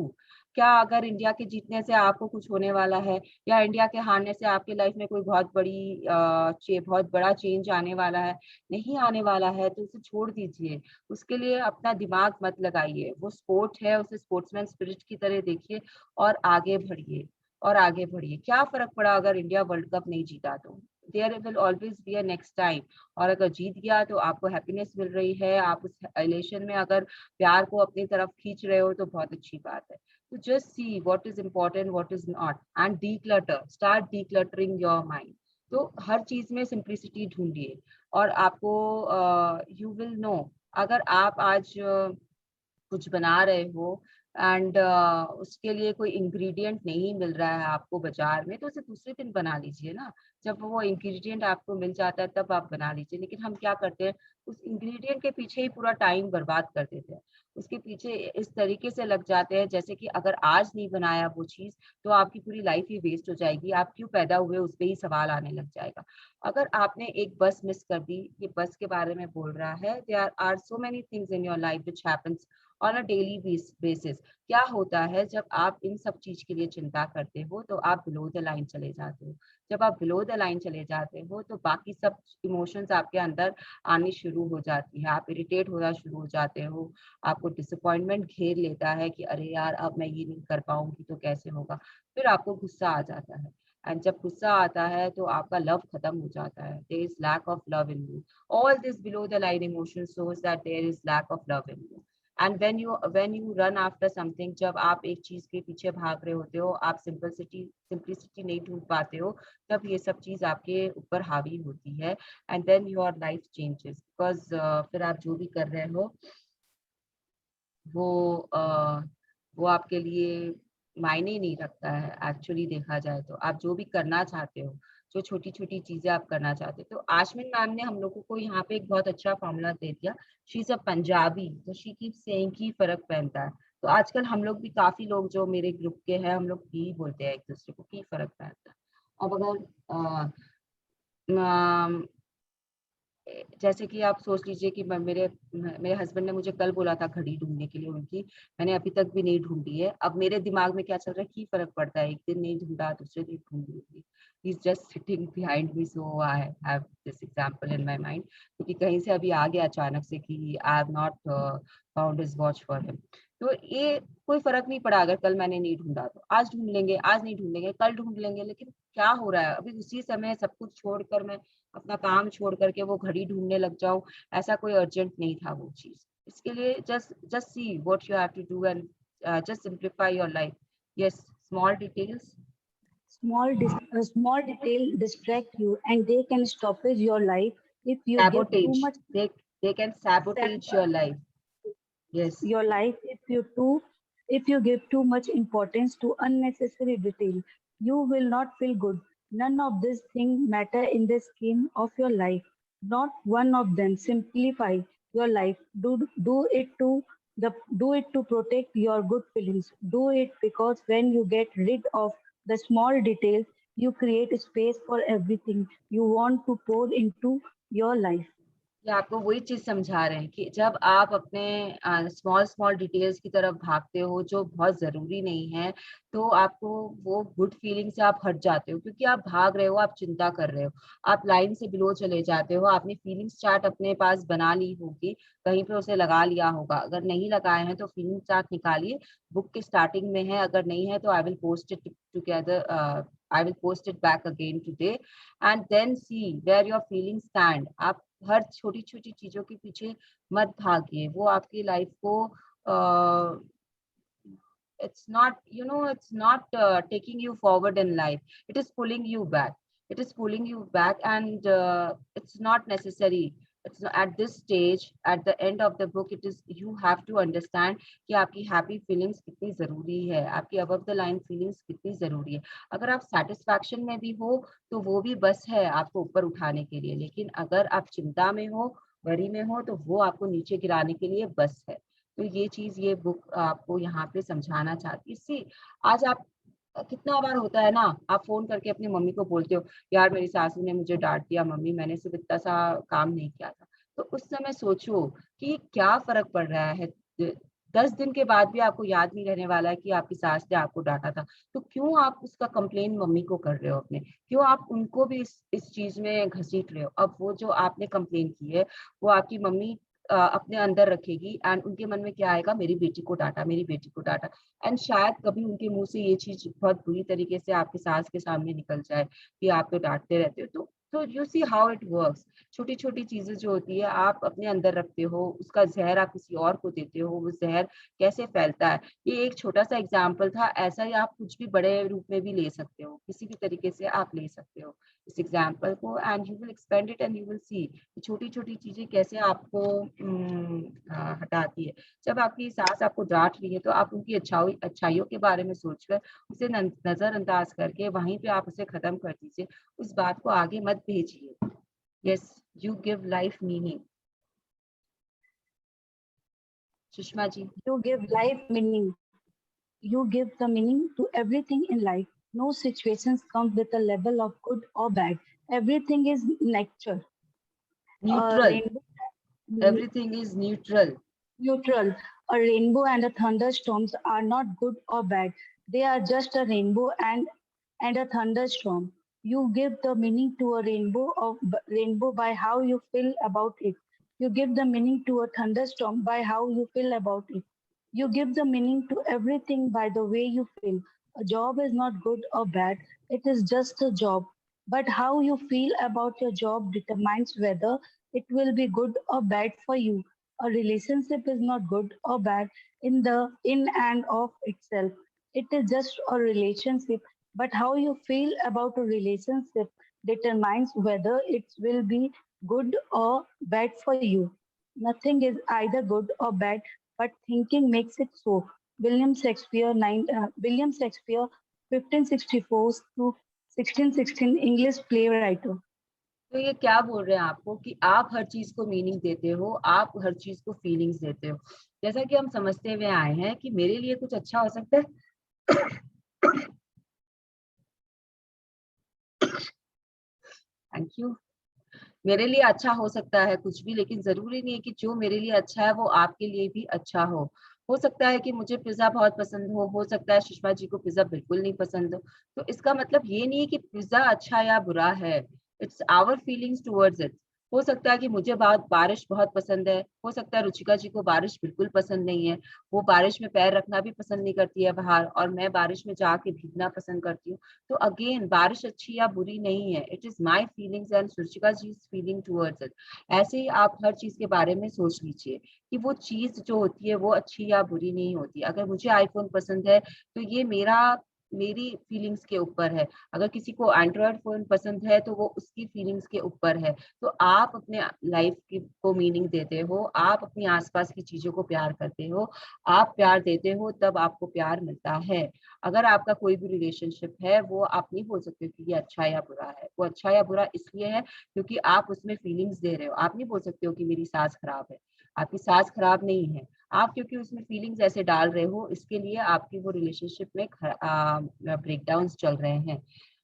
क्या अगर इंडिया के जीतने से आपको कुछ होने वाला है, या इंडिया के हारने से आपकी लाइफ में कोई बहुत बड़ी बहुत बड़ा चेंज आने वाला है? नहीं आने वाला है, तो उसे छोड़ दीजिए, उसके लिए अपना दिमाग मत लगाइए। वो स्पोर्ट है, उसे स्पोर्ट्समैन स्पिरिट की तरह देखिए और आगे बढ़िए, और आगे बढ़िए। क्या फर्क पड़ा अगर इंडिया वर्ल्ड कप नहीं जीता? तो there will always be a next time. और अगर जीत गया तो आपको हैप्पीनेस मिल रही है, आप उस रिलेशन में अगर प्यार को अपनी तरफ खींच रहे हो तो बहुत अच्छी बात है। तो just see what is important, what is not, and declutter, start decluttering your mind. तो हर चीज में सिंप्लिसिटी ढूंढिए, और आपको यू विल नो। अगर आप आज कुछ बना रहे हो एंड उसके लिए कोई इंग्रेडिएंट नहीं मिल रहा है आपको बाजार में, तो उसे दूसरे दिन बना लीजिए ना। जब वो इंग्रेडिएंट आपको मिल जाता है तब आप बना लीजिए। लेकिन हम क्या करते हैं, उस इंग्रेडिएंट के पीछे ही पूरा टाइम बर्बाद कर देते हैं, उसके पीछे इस तरीके से लग जाते हैं जैसे कि अगर आज नहीं बनाया वो चीज तो आपकी पूरी लाइफ ही वेस्ट हो जाएगी, आप क्यों पैदा हुए उस पर ही सवाल आने लग जाएगा। अगर आपने एक बस मिस कर दी, ये बस के बारे में बोल रहा है, there are so many things in your life which happens on a daily basis. क्या होता है जब आप इन सब चीज के लिए चिंता करते हो, तो आप बिलो द लाइन चले जाते हो। जब आप बिलो द लाइन चले जाते हो तो बाकी सब इमोशंस आपके अंदर आनी शुरू हो जाती है, आप इरिटेट होना शुरू हो जाते हो, आपको डिसअपॉइंटमेंट घेर लेता है कि अरे यार अब मैं ये नहीं कर पाऊंगी तो कैसे होगा, फिर आपको गुस्सा आ जाता है। एंड जब गुस्सा आता है तो आपका लव खत्म हो जाता है. There is lack of love in you. All this below the line emotion shows that there is lack of love in you. And when you run after something, जब आप एक चीज के पीछे भाग रहे होते हो, आप सिंपलिसिटी नहीं ढूंढ पाते हो, तब ये सब चीज आपके ऊपर हावी होती है. And then your life changes, because फिर आप जो भी कर रहे हो वो आपके लिए मायने ही नहीं रखता है. एक्चुअली देखा जाए तो आप जो भी करना चाहते हो, जो छोटी छोटी चीजें आप करना चाहते हो, तो आशमिन मैम ने हम लोगों को यहाँ पे एक बहुत अच्छा फॉर्मूला दे दिया. शी इज अ पंजाबी, तो शी कीप सेइंग कि फर्क पहनता है. तो आजकल हम लोग भी, काफी लोग जो मेरे ग्रुप के हैं, हम लोग ही बोलते हैं एक दूसरे को कि फर्क पहनता है. अब अगर जैसे कि आप सोच लीजिए कि मेरे हस्बैंड ने मुझे कल बोला था घड़ी ढूंढने के लिए उनकी, मैंने अभी तक भी नहीं ढूंढी है. अब मेरे दिमाग में क्या चल रहा है कि फर्क पड़ता है, एक दिन नहीं ढूंढा दूसरे दिन ढूंढ लूंगी. He is just sitting behind me, so I have this example in my mind, क्योंकि कहीं से अभी आ गया अचानक से कि I have not found his watch for him. तो ये कोई फर्क नहीं पड़ा अगर कल मैंने नहीं ढूंढा तो. आज ढूंढ लेंगे, आज नहीं ढूंढेंगे, कल ढूंढ लेंगे. लेकिन क्या हो रहा है, अभी उसी समय सब कुछ छोड़कर मैं अपना काम छोड़ करके वो घड़ी ढूंढने लग जाऊं, ऐसा कोई अर्जेंट नहीं था वो चीज. इसके लिए just see what you have to do and just simplify your life. Yes, small details. Small detail distract you and they can stoppage your life if you give too Sabotage. much They can sabotage your life. Yes. your life if you give too much importance to unnecessary detail. You will not feel good. None of these things matter in the scheme of your life. Not one of them. Simplify your life. Do it to protect your good feelings. Do it because when you get rid of the small details, you create space for everything you want to pour into your life. ये आपको वही चीज समझा रहे हैं कि जब आप अपने स्मॉल स्मॉल डिटेल्स की तरफ भागते हो जो बहुत जरूरी नहीं है, तो आपको वो गुड फीलिंग से आप हट जाते हो, क्योंकि आप भाग रहे हो, आप चिंता कर रहे हो, आप लाइन से बिलो चले जाते हो. आपने फीलिंग्स चार्ट अपने पास बना ली होगी, कहीं पे उसे लगा लिया होगा. अगर नहीं लगाए हैं तो फीलिंग चार्ट निकालिए, बुक के स्टार्टिंग में है. अगर नहीं है तो I will post it together, I will post it back again today, and then see where your feelings stand. आप हर छोटी छोटी चीजों के पीछे मत भागिए. वो आपकी लाइफ को it's not taking you forward in life. It is pulling you back. And it's not necessary. It's not, at this stage, at the end of the book, it is, you have to understand कि आपकी happy feelings कितनी जरूरी है, आपकी above the line feelings कितनी जरूरी है. अगर आप satisfaction में भी हो तो वो भी बस है आपको ऊपर उठाने के लिए, लेकिन अगर आप चिंता में हो, वरी में हो, तो वो आपको नीचे गिराने के लिए बस है. तो ये चीज, ये बुक आपको यहाँ पे समझाना चाहती है. इससे आज आप, कितना बार होता है ना, आप फोन करके अपनी मम्मी को बोलते हो, यार मेरी सासू ने मुझे डांट दिया मम्मी, मैंने सिर्फ इतना सा काम नहीं किया था. तो उस समय सोचो कि क्या फर्क पड़ रहा है. 10 दिन के बाद भी आपको याद नहीं रहने वाला है कि आपकी सास ने आपको डांटा था. तो क्यों आप उसका कंप्लेन मम्मी को कर रहे हो अपने, क्यों आप उनको भी इस चीज में घसीट रहे हो. अब वो जो आपने कंप्लेन की है, वो आपकी मम्मी अपने अंदर रखेगी, एंड उनके मन में क्या आएगा, मेरी बेटी को डांटा, मेरी बेटी को डांटा. एंड शायद कभी उनके मुंह से ये चीज बहुत बुरी तरीके से आपके सास के सामने निकल जाए कि आप तो डांटते रहते हो. तो you see how it works. छोटी छोटी चीजें जो होती है आप अपने अंदर रखते हो, उसका जहर आप किसी और को देते हो, वो जहर कैसे फैलता है. ये एक छोटा सा एग्जाम्पल था. ऐसा ही आप कुछ भी बड़े रूप में भी ले सकते हो, किसी भी तरीके से आप ले सकते हो इस एग्जाम्पल को, and you will expand it and you will see छोटी छोटी चीजें कैसे आपको हटाती है. जब आपकी सास आपको डांट रही है तो आप उनकी अच्छाइयों के बारे में सोचकर उसे नजरअंदाज करके वहीं पे आप उसे खत्म कर दीजिए, उस बात को आगे मत भेजिए. Yes, you give life meaning. Sushma ji. You give life meaning. You give the meaning to everything in life. No situations come with a level of good or bad. Everything is nature. Neutral. Rainbow, Everything is neutral. neutral. A rainbow and a thunderstorms are not good or bad. They are just a rainbow and a thunderstorm. You give the meaning to a rainbow by how you feel about it. You give the meaning to a thunderstorm by how you feel about it. You give the meaning to everything by the way you feel. A job is not good or bad, it is just a job. But how you feel about your job determines whether it will be good or bad for you. A relationship is not good or bad in and of itself. It is just a relationship, but how you feel about a relationship determines whether it will be good or bad for you. Nothing is either good or bad, but thinking makes it so. William Shakespeare, 1564 to 1616, English playwright. तो ये क्या बोल रहे हैं आपको कि आप हर चीज को मीनिंग देते हो, आप हर चीज को फीलिंग्स देते हो। जैसा कि हम समझते हुए आए हैं कि मेरे लिए कुछ अच्छा हो सकता है। Thank you. मेरे लिए अच्छा हो सकता है कुछ भी, लेकिन जरूरी नहीं है कि जो मेरे लिए अच्छा है वो आपके लिए भी अच्छा हो सकता है कि मुझे पिज्जा बहुत पसंद हो सकता है सुषमा जी को पिज्जा बिल्कुल नहीं पसंद हो। तो इसका मतलब ये नहीं है कि पिज्जा अच्छा या बुरा है, it's our feelings towards it. हो सकता है कि मुझे बारिश बहुत पसंद है, हो सकता है रुचिका जी को बारिश बिल्कुल पसंद नहीं है, वो बारिश में पैर रखना भी पसंद नहीं करती है बाहर, और मैं बारिश में जाके भीगना पसंद करती हूँ। तो अगेन बारिश अच्छी या बुरी नहीं है, it is my feelings and Ruchika ji feeling towards it. ऐसे ही आप हर चीज के बारे में सोच लीजिए कि वो चीज जो होती है वो अच्छी या बुरी नहीं होती। अगर मुझे आईफोन पसंद है तो ये मेरी फीलिंग्स के ऊपर है, अगर किसी को एंड्रॉयड फोन पसंद है तो वो उसकी फीलिंग्स के ऊपर है। तो आप अपने लाइफ की को मीनिंग देते हो, आप अपनी आसपास की चीजों को प्यार करते हो, आप प्यार देते हो तब आपको प्यार मिलता है। अगर आपका कोई भी रिलेशनशिप है वो आप नहीं बोल सकते कि ये अच्छा या बुरा है, वो अच्छा या बुरा इसलिए है क्योंकि आप उसमें फीलिंग्स दे रहे हो। आप नहीं बोल सकते हो कि मेरी सास खराब है, आपकी सास खराब नहीं है, आप क्योंकि उसमें फीलिंग्स ऐसे डाल रहे हो इसके लिए आपकी वो रिलेशनशिप में ब्रेकडाउन्स चल रहे हैं।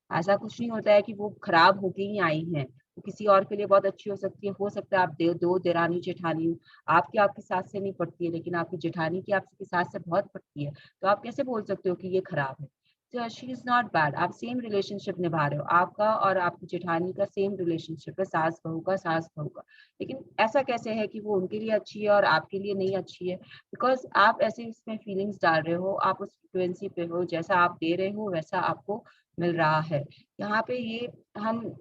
ऐसा कुछ नहीं होता है कि वो खराब होके ही आई हैं, वो किसी और के लिए बहुत अच्छी हो सकती है। हो सकता है आप दो देरानी जेठानी हो, आपकी सास से नहीं पटती है लेकिन आपकी जेठानी की आपकी सास से बहुत पटती है, तो आप कैसे बोल सकते हो कि ये खराब है? She is not bad. आप सेम रिलेशनशिप निभा रहे हो, आपका और आपकी जेठानी का सेम रिलेशनशिप है, सास बहू का। लेकिन ऐसा कैसे है कि वो उनके लिए अच्छी है और आपके लिए नहीं अच्छी है? बिकॉज आप ऐसे इसमें फीलिंग्स डाल रहे हो, आप उस फ्रिक्वेंसी पे हो, जैसा आप दे रहे हो वैसा आपको मिल रहा है। यहाँ पे ये हम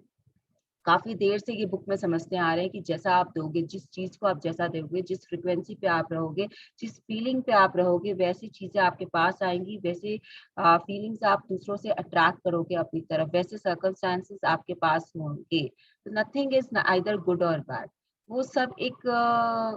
काफी देर से ये बुक में समझते आ रहे हैं कि जैसा आप दोगे, जिस चीज को आप जैसा दोगे, जिस फ्रिक्वेंसी पे आप रहोगे, जिस फीलिंग पे आप रहोगे, वैसी चीजें आपके पास आएंगी, वैसे फीलिंग्स आप दूसरों से अट्रैक्ट करोगे अपनी तरफ, वैसे सर्कमस्टांसेस आपके पास होंगे। तो नथिंग इज आइदर गुड और बैड, वो सब एक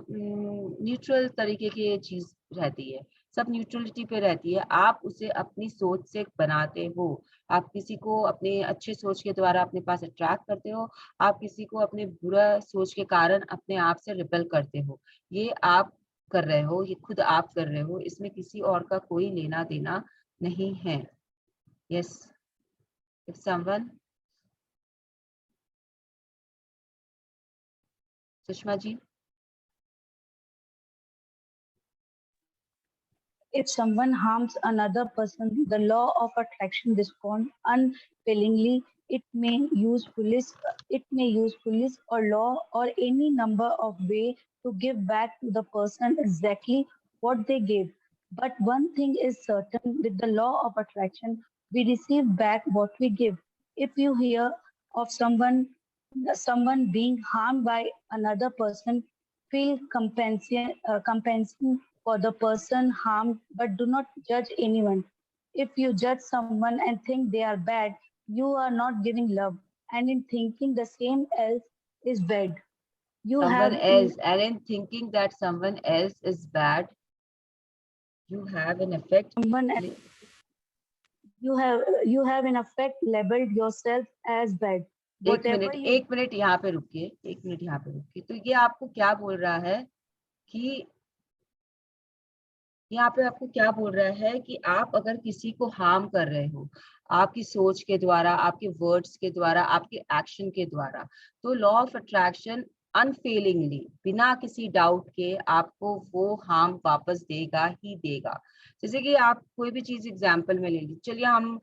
न्यूट्रल तरीके की चीज रहती है, सब न्यूट्रलिटी पे रहती है। आप उसे अपनी सोच से बनाते हो, आप किसी को अपने अच्छे सोच के द्वारा अपने पास अट्रैक्ट करते हो, आप किसी को अपने बुरा सोच के कारण अपने आप से रिपेल करते हो। ये आप कर रहे हो, ये खुद आप कर रहे हो, इसमें किसी और का कोई लेना देना नहीं है। Yes, if someone, Sushma ji. If someone harms another person, the law of attraction responds unfailingly. It may use police or law or any number of ways to give back to the person exactly what they gave. But one thing is certain: with the law of attraction, we receive back what we give. If you hear of someone being harmed by another person, feel compassion for the person harmed, but do not judge anyone. If you judge someone and think they are bad, you are not giving love. And in thinking the same else is bad. You Someone have else, and in thinking that someone else is bad, you have an effect. someone you have in effect labeled yourself as bad. Whatever you एक minute यहाँ पे रुकिए, एक minute यहाँ पे रुकिए। तो ये आपको क्या बोल रहा है कि यहाँ पे आपको क्या बोल रहा है कि आप अगर किसी को हार्म कर रहे हो आपकी सोच के द्वारा, आपके वर्ड्स के द्वारा, आपके एक्शन के द्वारा, तो लॉ ऑफ अट्रैक्शन अनफेलिंगली, बिना किसी डाउट के आपको वो हार्म वापस देगा ही देगा। जैसे कि आप कोई भी चीज एग्जाम्पल में ले लीजिए, चलिए हम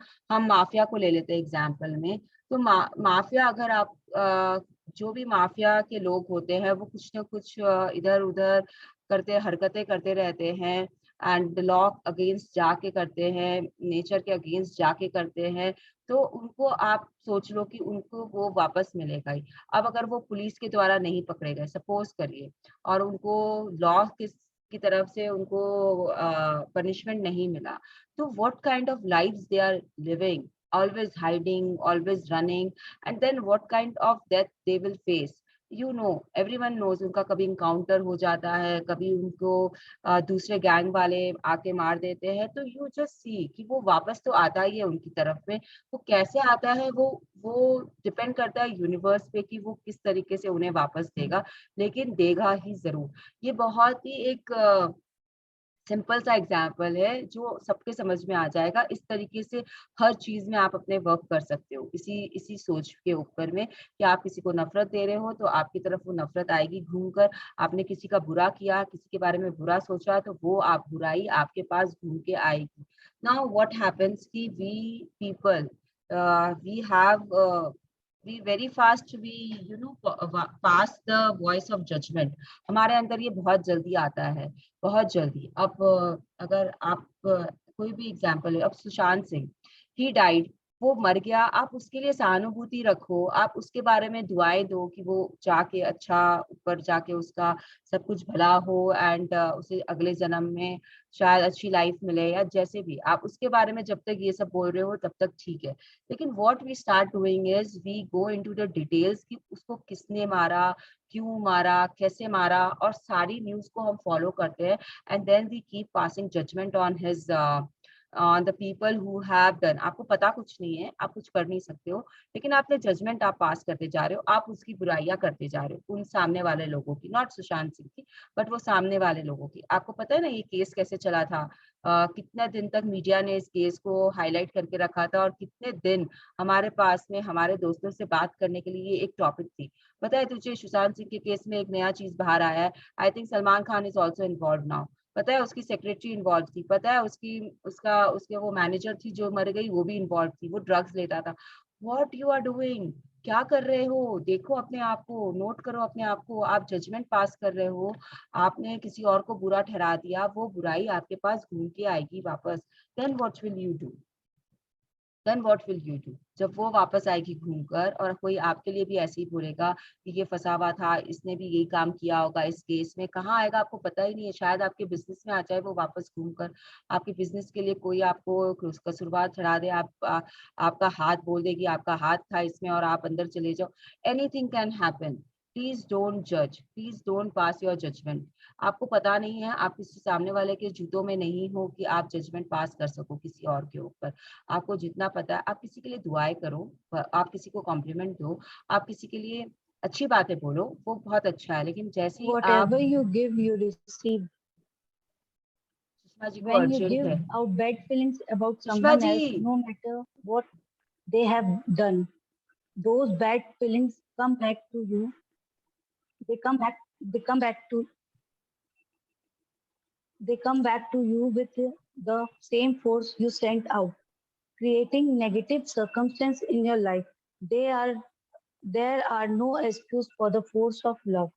माफिया को ले लेते हैं एग्जाम्पल में। तो माफिया, अगर आप जो भी माफिया के लोग होते हैं वो कुछ ना कुछ इधर उधर हरकतें करते रहते हैं, एंड लॉ अगेंस्ट जाके करते हैं, नेचर के अगेंस्ट जाके करते हैं, तो उनको आप सोच लो कि उनको वो वापस मिलेगा ही। अब अगर वो पुलिस के द्वारा नहीं पकड़े गए, सपोज करिए, और उनको लॉ की तरफ से उनको पनिशमेंट नहीं मिला, तो what kind of lives they are living, always hiding, always running, and then what kind of death they will face. Everyone knows उनका कभी इनकाउंटर हो जाता है, कभी उनको दूसरे गैंग वाले आके मार देते हैं, तो यू जस्ट सी कि वो वापस तो आता ही है उनकी तरफ में। वो कैसे आता है, वो डिपेंड करता है यूनिवर्स पे कि वो किस तरीके से उन्हें वापस देगा, लेकिन देगा ही जरूर। ये बहुत ही एक सिंपल सा एग्जाम्पल है जो सबके समझ में आ जाएगा। इस तरीके से हर चीज में आप अपने वर्क कर सकते हो, इसी इसी सोच के ऊपर में कि आप किसी को नफरत दे रहे हो तो आपकी तरफ वो नफरत आएगी घूमकर। आपने किसी का बुरा किया, किसी के बारे में बुरा सोचा, तो वो आप बुराई आपके पास घूम के आएगी। नाउ व्हाट हैपेंस कि we people we have we very fast we pass the voice of judgment। हमारे अंदर ये बहुत जल्दी आता है, बहुत जल्दी। अब अगर आप कोई भी एग्जांपल है, अब सुशांत सिंह, ही डाइड, वो मर गया, आप उसके लिए सहानुभूति रखो, आप उसके बारे में दुआएं दो कि वो जाके अच्छा ऊपर जाके उसका सब कुछ भला हो, एंड उसे अगले जन्म में शायद अच्छी लाइफ मिले, या जैसे भी आप उसके बारे में जब तक ये सब बोल रहे हो तब तक ठीक है। लेकिन what we start doing is we go into the details कि उसको किसने मारा, क्यों मारा, कैसे मारा, और सारी न्यूज को हम फॉलो करते हैं, and then we keep passing judgment on his on the people who have done. आपको पता कुछ नहीं है, आप कुछ कर नहीं सकते हो, लेकिन आपने जजमेंट आप पास करते जा रहे हो, आप उसकी बुराइयां करते जा रहे हो, उन सामने वाले लोगों की, नॉट सुशांत सिंह की, बट वो सामने वाले लोगों की। आपको पता है ना ये केस कैसे चला था, कितना दिन तक मीडिया ने इस केस को हाईलाइट करके रखा था, और कितने दिन हमारे पास में हमारे दोस्तों से बात करने के लिए ये एक टॉपिक थी। पता है तुझे, सुशांत सिंह के केस में एक नया चीज बाहर आया है। I think Salman Khan is also involve now. पता है उसकी सेक्रेटरी इन्वॉल्व थी, पता है उसके वो मैनेजर थी जो मर गई, वो भी इन्वॉल्व थी, वो ड्रग्स लेता था। व्हाट यू आर डूइंग, क्या कर रहे हो? देखो अपने आप को, नोट करो अपने आप को। आप जजमेंट पास कर रहे हो, आपने किसी और को बुरा ठहरा दिया, वो बुराई आपके पास घूम के आएगी वापस। Then what will you do? जब वो वापस आएगी घूमकर, और कोई आपके लिए भी ऐसे ही बोलेगा कि ये फंसा हुआ था, इसने भी यही काम किया होगा इस केस में, कहाँ आएगा आपको पता ही नहीं है। शायद आपके बिजनेस में आ जाए वो वापस घूमकर, आपके बिजनेस के लिए कोई आपको कसूरवार ठहरा दे, आपका हाथ बोल दे कि आपका हाथ था इसमें, और आप अंदर चले जाओ। Anything can happen. Please don't जज, please don't pass your judgement. आपको पता नहीं है, आप किसी सामने वाले के जूतों में नहीं हो कि आप जजमेंट पास कर सको किसी और के ऊपर। आपको जितना पता है, आप किसी के लिए दुआएं करो, आप किसी को कॉम्प्लीमेंट दो, आप किसी के लिए अच्छी बातें बोलो, वो बहुत अच्छा है। लेकिन जैसे ही आप, Whatever you give, you receive. Sushma ji को When you अर्जेंट give है। out bad feelings about Sushma someone ji, else, no matter what they have done, those bad feelings come back to you. They come back to they come back to you with the same force you sent out, creating negative circumstance in your life. There are no excuse for the force of love.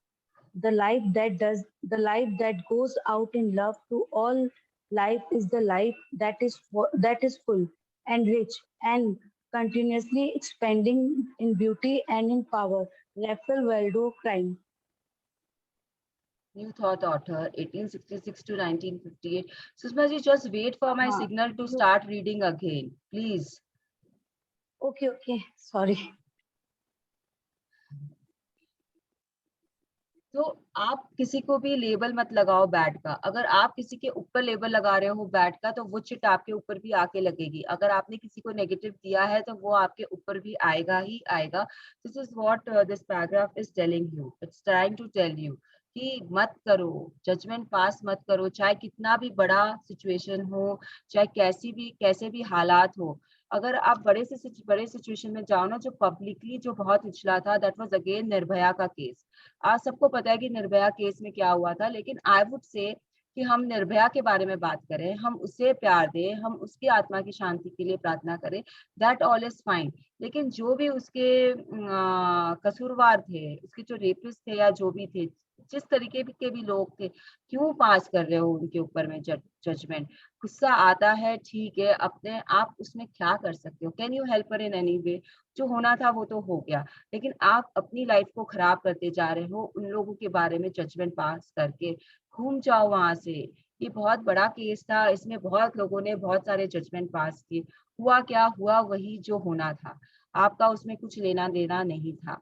The life that goes out in love to all life is the life that is full and rich and continuously expanding in beauty and in power. Raphael Waldo Crime. New Thought author, 1866 to 1958. Sushma ji, just wait for my हाँ, signal to you- start reading again, please. okay, sorry. तो आप किसी को भी label मत लगाओ bad का। अगर आप किसी के ऊपर लेबल लगा रहे हो बैड का, तो वो चिट आपके ऊपर भी आके लगेगी। अगर आपने किसी को नेगेटिव दिया है तो वो आपके ऊपर भी आएगा ही आएगा। This is what this paragraph is telling you, it's trying to tell you कि मत करो, जजमेंट पास मत करो, चाहे कितना भी बड़ा सिचुएशन हो, चाहे कैसे भी हालात हो। अगर आप बड़े सिचुएशन में जाओ ना, जो पब्लिकली जो बहुत उछला था, दैट वाज अगेन निर्भया का केस। आज सबको पता है कि निर्भया केस में क्या हुआ था, लेकिन आई वुड से कि हम निर्भया के बारे में बात करें, हम उसे प्यार दें, हम उसकी आत्मा की शांति के लिए प्रार्थना करें, दैट ऑल इज फाइन। लेकिन जो भी उसके कसूरवार थे, उसके जो रेपिस्ट थे या जो भी थे, जिस तरीके के भी लोग थे, क्यों पास कर रहे हो उनके ऊपर में जजमेंट? गुस्सा आता है, ठीक है, अपने आप उसमें क्या कर सकते हो? Can you help her in any way? जो होना था वो तो हो गया, लेकिन आप अपनी लाइफ को खराब करते जा रहे हो उन लोगों के बारे में जजमेंट पास करके। घूम जाओ वहां से। ये बहुत बड़ा केस था, इसमें बहुत लोगों ने बहुत सारे जजमेंट पास किए। हुआ क्या हुआ? वही जो होना था, आपका उसमें कुछ लेना देना नहीं था।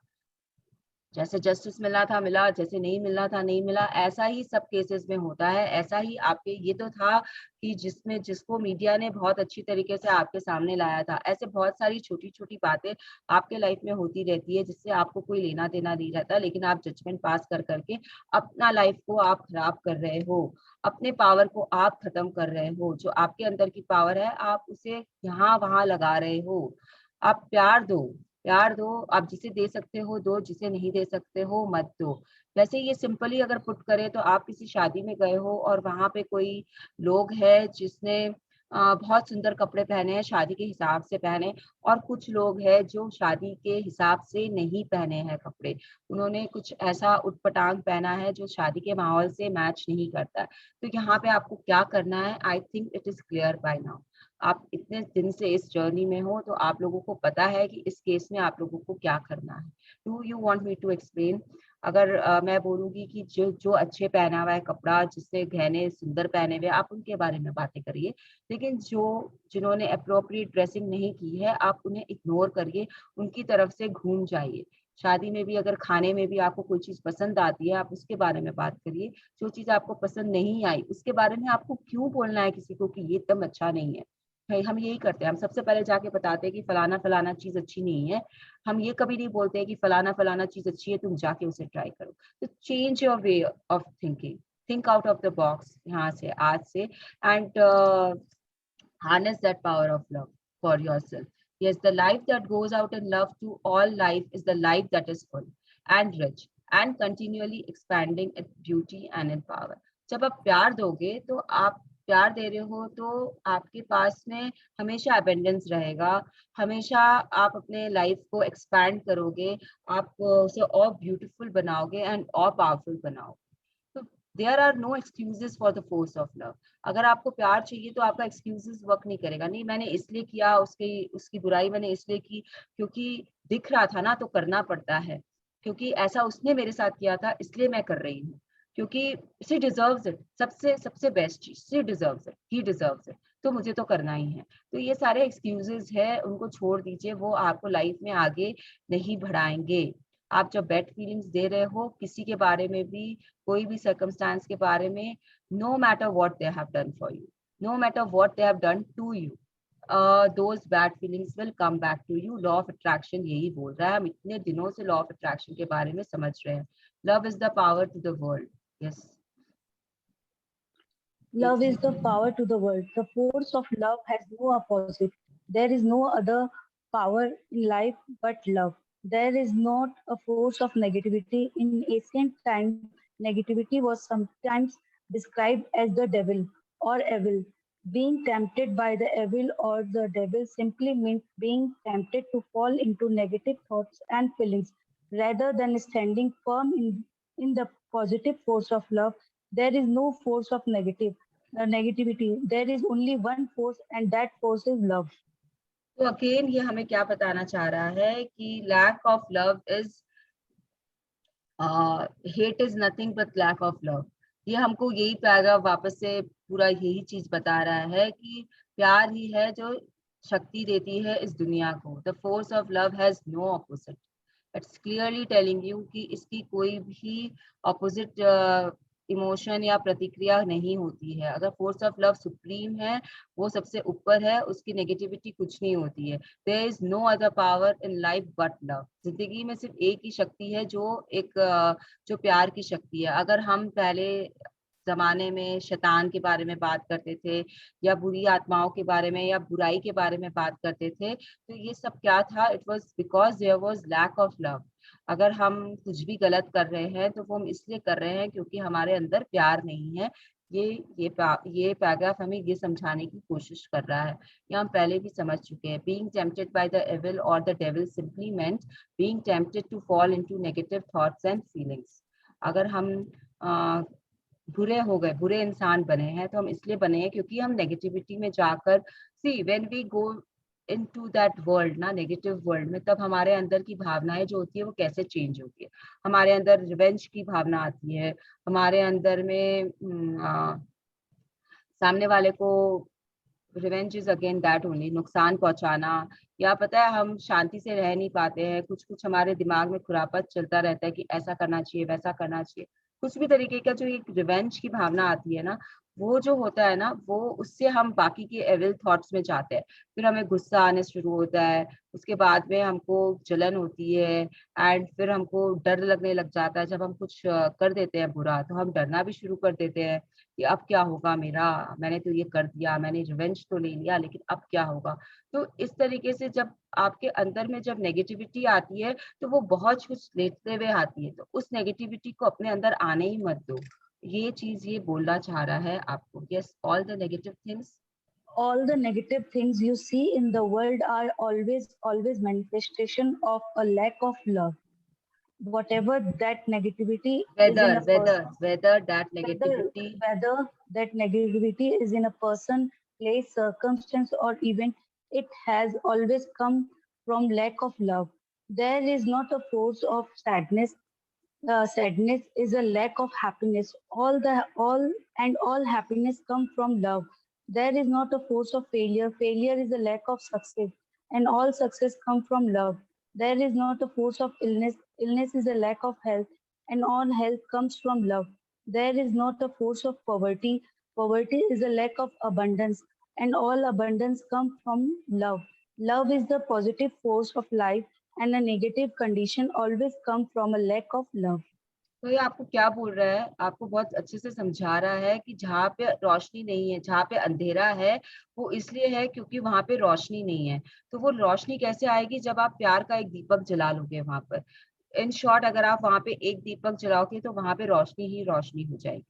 जैसे जस्टिस मिलना था मिला, जैसे नहीं मिलना था नहीं मिला। ऐसा ही सब केसेस में होता है। ऐसा ही आपके ये तो था कि जिसमें जिसको मीडिया ने बहुत अच्छी तरीके से आपके सामने लाया था। ऐसे बहुत सारी छोटी छोटी बातें आपके लाइफ में होती रहती है जिससे आपको कोई लेना देना नहीं रहता, लेकिन आप जजमेंट पास कर करके अपना लाइफ को आप खराब कर रहे हो, अपने पावर को आप खत्म कर रहे हो। जो आपके अंदर की पावर है आप उसे यहाँ वहां लगा रहे हो। आप प्यार दो, प्यार दो। आप जिसे दे सकते हो दो, जिसे नहीं दे सकते हो मत दो। वैसे ये सिंपली अगर पुट करें तो आप किसी शादी में गए हो और वहां पे कोई लोग है जिसने बहुत सुंदर कपड़े पहने हैं, शादी के हिसाब से पहने, और कुछ लोग हैं जो शादी के हिसाब से नहीं पहने हैं कपड़े। उन्होंने कुछ ऐसा उटपटांग पहना है जो शादी के माहौल से मैच नहीं करता है। तो यहाँ पे आपको क्या करना है? I think it is clear by now. आप इतने दिन से इस जर्नी में हो तो आप लोगों को पता है कि इस केस में आप लोगों को क्या करना है। Do you want me to explain? अगर मैं बोलूंगी कि जो जो अच्छे पहना हुआ है कपड़ा, जिसने गहने सुंदर पहने हुए, आप उनके बारे में बातें करिए। लेकिन जो जिन्होंने अप्रोप्रिएट ड्रेसिंग नहीं की है, आप उन्हें इग्नोर करिए, उनकी तरफ से घूम जाइए। शादी में भी अगर खाने में भी आपको कोई चीज पसंद आती है, आप उसके बारे में बात करिए। जो चीज आपको पसंद नहीं आई उसके बारे में आपको क्यों बोलना है किसी को कि ये एकदम अच्छा नहीं है? भाई हम यही करते हैं, हम सबसे पहले जाके बताते हैं कि फलाना फलाना चीज अच्छी नहीं है। हम ये कभी नहीं बोलते हैं कि फलाना फलाना चीज अच्छी है, तुम जाके उसे ट्राई करो। तो change your way of thinking, think out of the box यहाँ से आज से, and harness that power of love for yourself. Yes, the life that goes out in love to all life is the life that is full and rich and continually expanding its beauty and in power. जब आप प्यार दोगे तो आप प्यार दे रहे हो तो आपके पास में हमेशा अबेंडेंस रहेगा, हमेशा आप अपने लाइफ को एक्सपैंड करोगे, आप उसे और ब्यूटीफुल बनाओगे एंड और पावरफुल बनाओगे। तो there are no excuses for the force of love. अगर आपको प्यार चाहिए तो आपका एक्सक्यूजेस वर्क नहीं करेगा। नहीं, मैंने इसलिए किया, उसकी बुराई मैंने इसलिए की क्योंकि दिख रहा था ना, तो करना पड़ता है। क्योंकि ऐसा उसने मेरे साथ किया था इसलिए मैं कर रही हूँ। क्योंकि शी डिजर्व्स इट, सबसे सबसे बेस्ट चीज, she deserves it, he deserves it, तो मुझे तो करना ही है। तो ये सारे एक्सक्यूजेस है, उनको छोड़ दीजिए, वो आपको लाइफ में आगे नहीं बढ़ाएंगे। आप जब बैड फीलिंग्स दे रहे हो किसी के बारे में भी, कोई भी सर्कमस्टांस के बारे में, no matter what they have done for you, no matter what they have done to you, those bad feelings will come back to you. Law of attraction यही बोल रहा है, हम इतने दिनों से लॉ ऑफ अट्रैक्शन के बारे में समझ रहे हैं। Love is the power to the world. Yes, Love is the power to the world. The force of love has no opposite. There is no other power in life but love. There is not a force of negativity. In ancient times, negativity was sometimes described as the devil or evil. Being tempted by the evil or the devil simply means being tempted to fall into negative thoughts and feelings rather than standing firm in the positive force of love. There is no force of negativity. There is only one force, and that force is love. तो again ये हमें क्या बताना चाह रहा है कि lack of love is, hate is nothing but lack of love. ये हमको यही पैराग्राफ वापस से पूरा यही चीज बता रहा है कि प्यार ही है जो शक्ति देती है इस दुनिया को। The force of love has no opposite. It's clearly telling you कि इसकी कोई भी ऑपोजिट इमोशन या प्रतिक्रिया नहीं होती है। अगर फोर्स ऑफ लव सुप्रीम है, वो सबसे ऊपर है, उसकी नेगेटिविटी कुछ नहीं होती है। There is no other power in life but love. जिंदगी में सिर्फ एक ही शक्ति है जो प्यार की शक्ति है। अगर हम पहले जमाने में शैतान के बारे में बात करते थे या बुरी आत्माओं के बारे में या बुराई के बारे में बात करते थे, तो ये सब क्या था? It was because there was lack of love. अगर हम कुछ भी गलत कर रहे हैं तो वो हम इसलिए कर रहे हैं क्योंकि हमारे अंदर प्यार नहीं है। ये पैराग्राफ हमें ये समझाने की कोशिश कर रहा है, ये हम पहले भी समझ चुके हैं। Being tempted by the evil और the devil simply meant being tempted to fall into negative thoughts and feelings. अगर हम बुरे हो गए, बुरे इंसान बने हैं, तो हम इसलिए बने हैं क्योंकि हम नेगेटिविटी में जाकर, see when we go into that world ना, नेगेटिव वर्ल्ड में, तब हमारे अंदर की भावनाएं जो होती है वो कैसे चेंज होती है। हमारे अंदर रिवेंज की भावना आती है, हमारे अंदर में सामने वाले को revenge is again that only, नुकसान पहुंचाना, या पता है हम शांति से रह नहीं पाते हैं, कुछ कुछ हमारे दिमाग में खुरापत चलता रहता है कि ऐसा करना चाहिए, वैसा करना चाहिए, कुछ भी तरीके का जो एक रिवेंज की भावना आती है ना, वो जो होता है ना, वो उससे हम बाकी के एविल थॉट्स में जाते हैं। फिर हमें गुस्सा आने शुरू होता है, उसके बाद में हमको जलन होती है, एंड फिर हमको डर लगने लग जाता है। जब हम कुछ कर देते हैं बुरा, तो हम डरना भी शुरू कर देते हैं कि अब क्या होगा मेरा, मैंने तो ये कर दिया, मैंने रिवेंज तो ले लिया, लेकिन अब क्या होगा। तो इस तरीके से जब आपके अंदर में जब नेगेटिविटी आती है, तो वो बहुत कुछ लेते हुए आती है, तो उस नेगेटिविटी को अपने अंदर आने ही मत दो। ये चीज ये बोलना चाह रहा है आपको। Yes, all the negative things, All the negative things you see in the world are always manifestation of a lack of love. Whatever that negativity is in a person, whether that whether negativity, whether that negativity is in a person, place, circumstance, or event, it has always come from lack of love. There is not a force of sadness. Sadness is a lack of happiness. All happiness come from love. There is not a force of failure. Failure is a lack of success, and all success come from love. There is not a force of illness. Illness is a lack of health, and all health comes from love. There is not a force of poverty. Poverty is a lack of abundance, and all abundance comes from love. Love is the positive force of life, and a negative condition always come from a lack of love. तो ये आपको क्या बोल रहा है, आपको बहुत अच्छे से समझा रहा है कि जहाँ पे रोशनी नहीं है, जहाँ पे अंधेरा है, वो इसलिए है क्योंकि वहां पे रोशनी नहीं है। तो वो रोशनी कैसे आएगी, जब आप प्यार का एक दीपक जला लोगे वहां पर। इन शॉर्ट, अगर आप वहां पे एक दीपक जलाओगे, तो वहां पे रोशनी ही रोशनी हो जाएगी।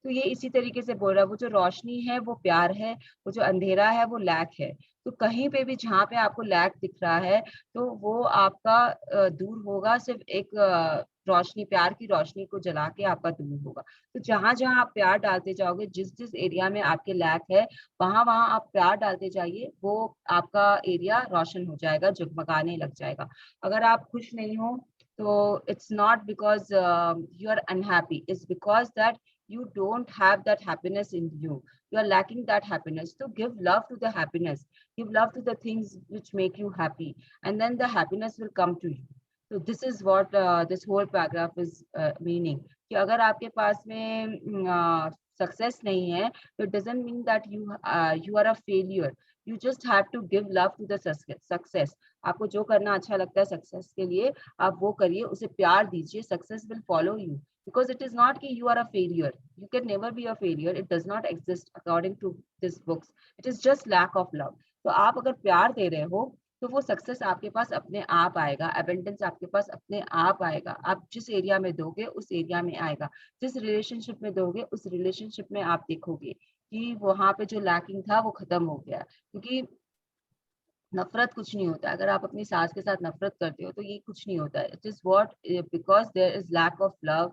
तो ये इसी तरीके से बोल रहा है, वो जो रोशनी है वो प्यार है, वो जो अंधेरा है वो लैक है। तो कहीं पे भी जहाँ पे आपको लैक दिख रहा है, तो वो आपका दूर होगा, सिर्फ एक रोशनी, प्यार की रोशनी को जला के आपका दूर होगा। तो जहां जहां आप प्यार डालते जाओगे, जिस जिस एरिया में आपके लैक है, वहां वहां आप प्यार डालते जाइए, वो आपका एरिया रोशन हो जाएगा, जगमगाने लग जाएगा। अगर आप खुश नहीं हो, तो it's not because you are unhappy, it's because that you don't have that happiness in you, you are lacking that happiness. So give love to the happiness, give love to the things which make you happy, and then the happiness will come to you. So this is what this whole paragraph is meaning, कि अगर आपके पास में success नहीं है, तो it doesn't mean that you are a failure. You just have to give love to the success. आपको जो करना अच्छा लगता है सक्सेस के लिए, आप वो करिए, उसे प्यार दीजिए, success will follow you. Because it is not कि you are a failure. You can never be a failure. It does not exist according to these books. It is just lack of love. तो आप अगर प्यार दे रहे हो, तो वो success आपके पास अपने आप आएगा, अबेंडेंस आपके पास अपने आप आएगा। आप जिस एरिया में दोगे, उस एरिया में आएगा। जिस रिलेशनशिप में दोगे, उस रिलेशनशिप में आप देखोगे कि वहां पे जो लैकिंग था वो खत्म हो गया। क्योंकि नफरत कुछ नहीं होता। अगर आप अपनी सास के साथ नफरत करते हो, तो ये कुछ नहीं होता है। It is what, because there is lack of love,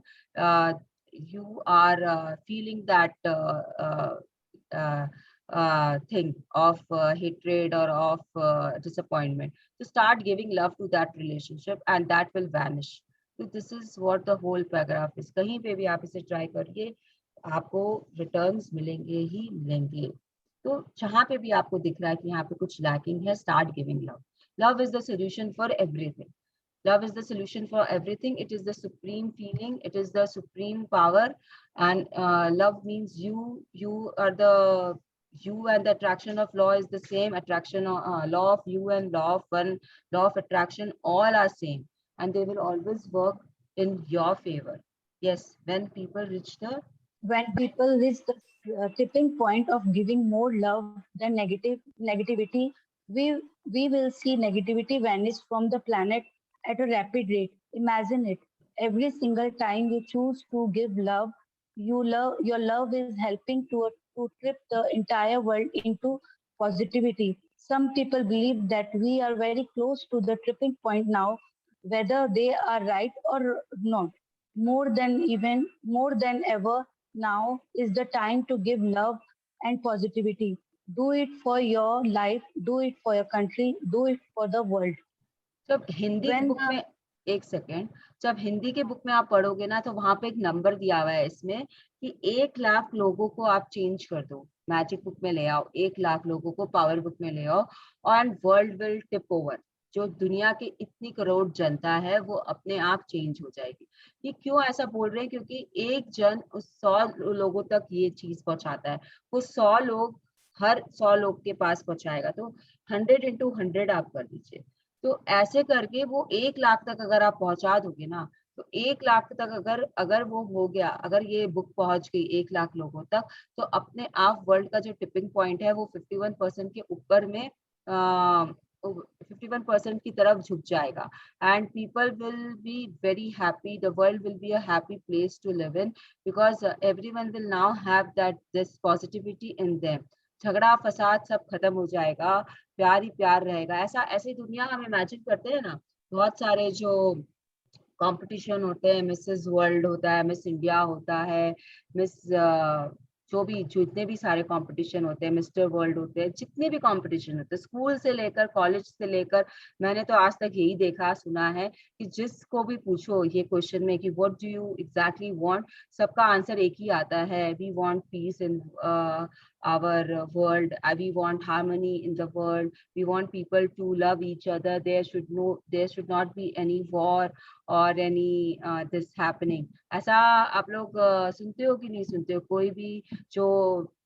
you are feeling that thing of hatred or of disappointment. So start giving love to that relationship and that will vanish. So this is what the whole paragraph is. कहीं पे भी आप इसे try करिए, आपको returns मिलेंगे ही मिलेंगे। तो जहाँ पे भी आपको दिख रहा है कि यहाँ पे कुछ लैकिंग है, start giving love. Love is the solution for everything. Love is the solution for everything. It is the supreme feeling. It is the supreme power. And love means you are the, you and the attraction of law is the same. Attraction, law of you and law of one, law of attraction, all are same. And they will always work in your favor. Yes, when people reach the, When people reach the tipping point of giving more love than negativity, we will see negativity vanish from the planet at a rapid rate. Imagine it. Every single time you choose to give love, your love is helping to trip the entire world into positivity. Some people believe that we are very close to the tripping point now, whether they are right or not. More than ever, now is the time to give love and positivity. Do it for your life, do it for your country, do it for the world. जब हिंदी की When book में, एक second, जब हिंदी के book में आप पढ़ोगे ना तो वहां पे एक नंबर दिया हुआ है इसमें कि 1 लाख लोगों को आप चेंज कर दो, मैजिक बुक में ले आओ, 1 लाख लोगों को पावर बुक में ले आओ, और वर्ल्ड विल टिप ओवर। जो दुनिया की इतनी करोड़ जनता है वो अपने आप चेंज हो जाएगी। ये क्यों ऐसा बोल रहे हैं? क्योंकि एक जन उस 100 लोगों तक ये चीज पहुंचाता है, वो 100 लोग हर 100 लोग के पास पहुंचाएगा, तो 100 into 100 आप कर दीजिए। तो ऐसे करके वो 1 लाख तक अगर आप पहुंचा दोगे ना, तो 1 लाख तक अगर अगर वो हो गया, अगर ये बुक पहुंच गई 1 लाख लोगों तक, तो अपने आप वर्ल्ड का जो टिपिंग पॉइंट है वो 51% के ऊपर में 51% की तरफ झुक जाएगा। And people will be very happy, the world will be a happy place to live in, because everyone will now have that this positivity in them. झगड़ा फसाद सब खत्म हो जाएगा, प्यार ही प्यार रहेगा। ऐसा ऐसी दुनिया हम इमेजिन करते हैं ना, बहुत सारे जो कंपटीशन होते हैं, मिसेस वर्ल्ड होता है, मिस इंडिया होता है, मिस जो भी जितने भी सारे कंपटीशन होते हैं, मिस्टर वर्ल्ड होते हैं, जितने भी कंपटीशन होते हैं, स्कूल से लेकर कॉलेज से लेकर, मैंने तो आज तक यही देखा सुना है कि जिसको भी पूछो ये क्वेश्चन में कि what do you exactly want, सबका आंसर एक ही आता है, we want peace in our world, we want harmony in the world, we want people to love each other, there should not be any war or any this happening। ऐसा आप लोग सुनते हो कि नहीं सुनते हो? कोई भी जो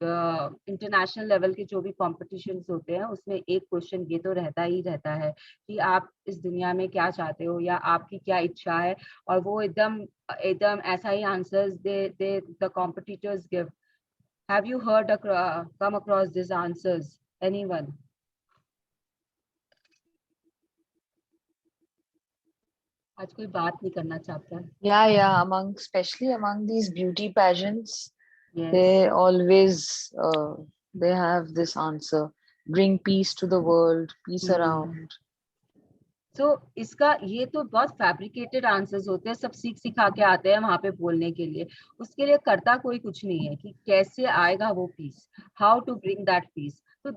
इंटरनेशनल लेवल के जो भी कॉम्पिटिशन्स होते हैं उसमें एक क्वेश्चन ये तो रहता ही रहता है कि आप इस दुनिया में क्या चाहते हो या आपकी क्या इच्छा है, और वो एकदम एकदम ऐसा ही आंसर्स दे the competitors give. Have you come across these answers? Anyone? आज कोई बात नहीं करना चाहता है। Yeah. Especially among these beauty pageants, Yes. they always they have this answer: bring peace to the world, peace around. So इसका ये तो बहुत फैब्रिकेटेड आंसर्स होते हैं, सब सीख सिखा के आते हैं वहां पे बोलने के लिए। उसके लिए करता कोई कुछ नहीं है कि कैसे आएगा वो piece, how to bring that piece. तो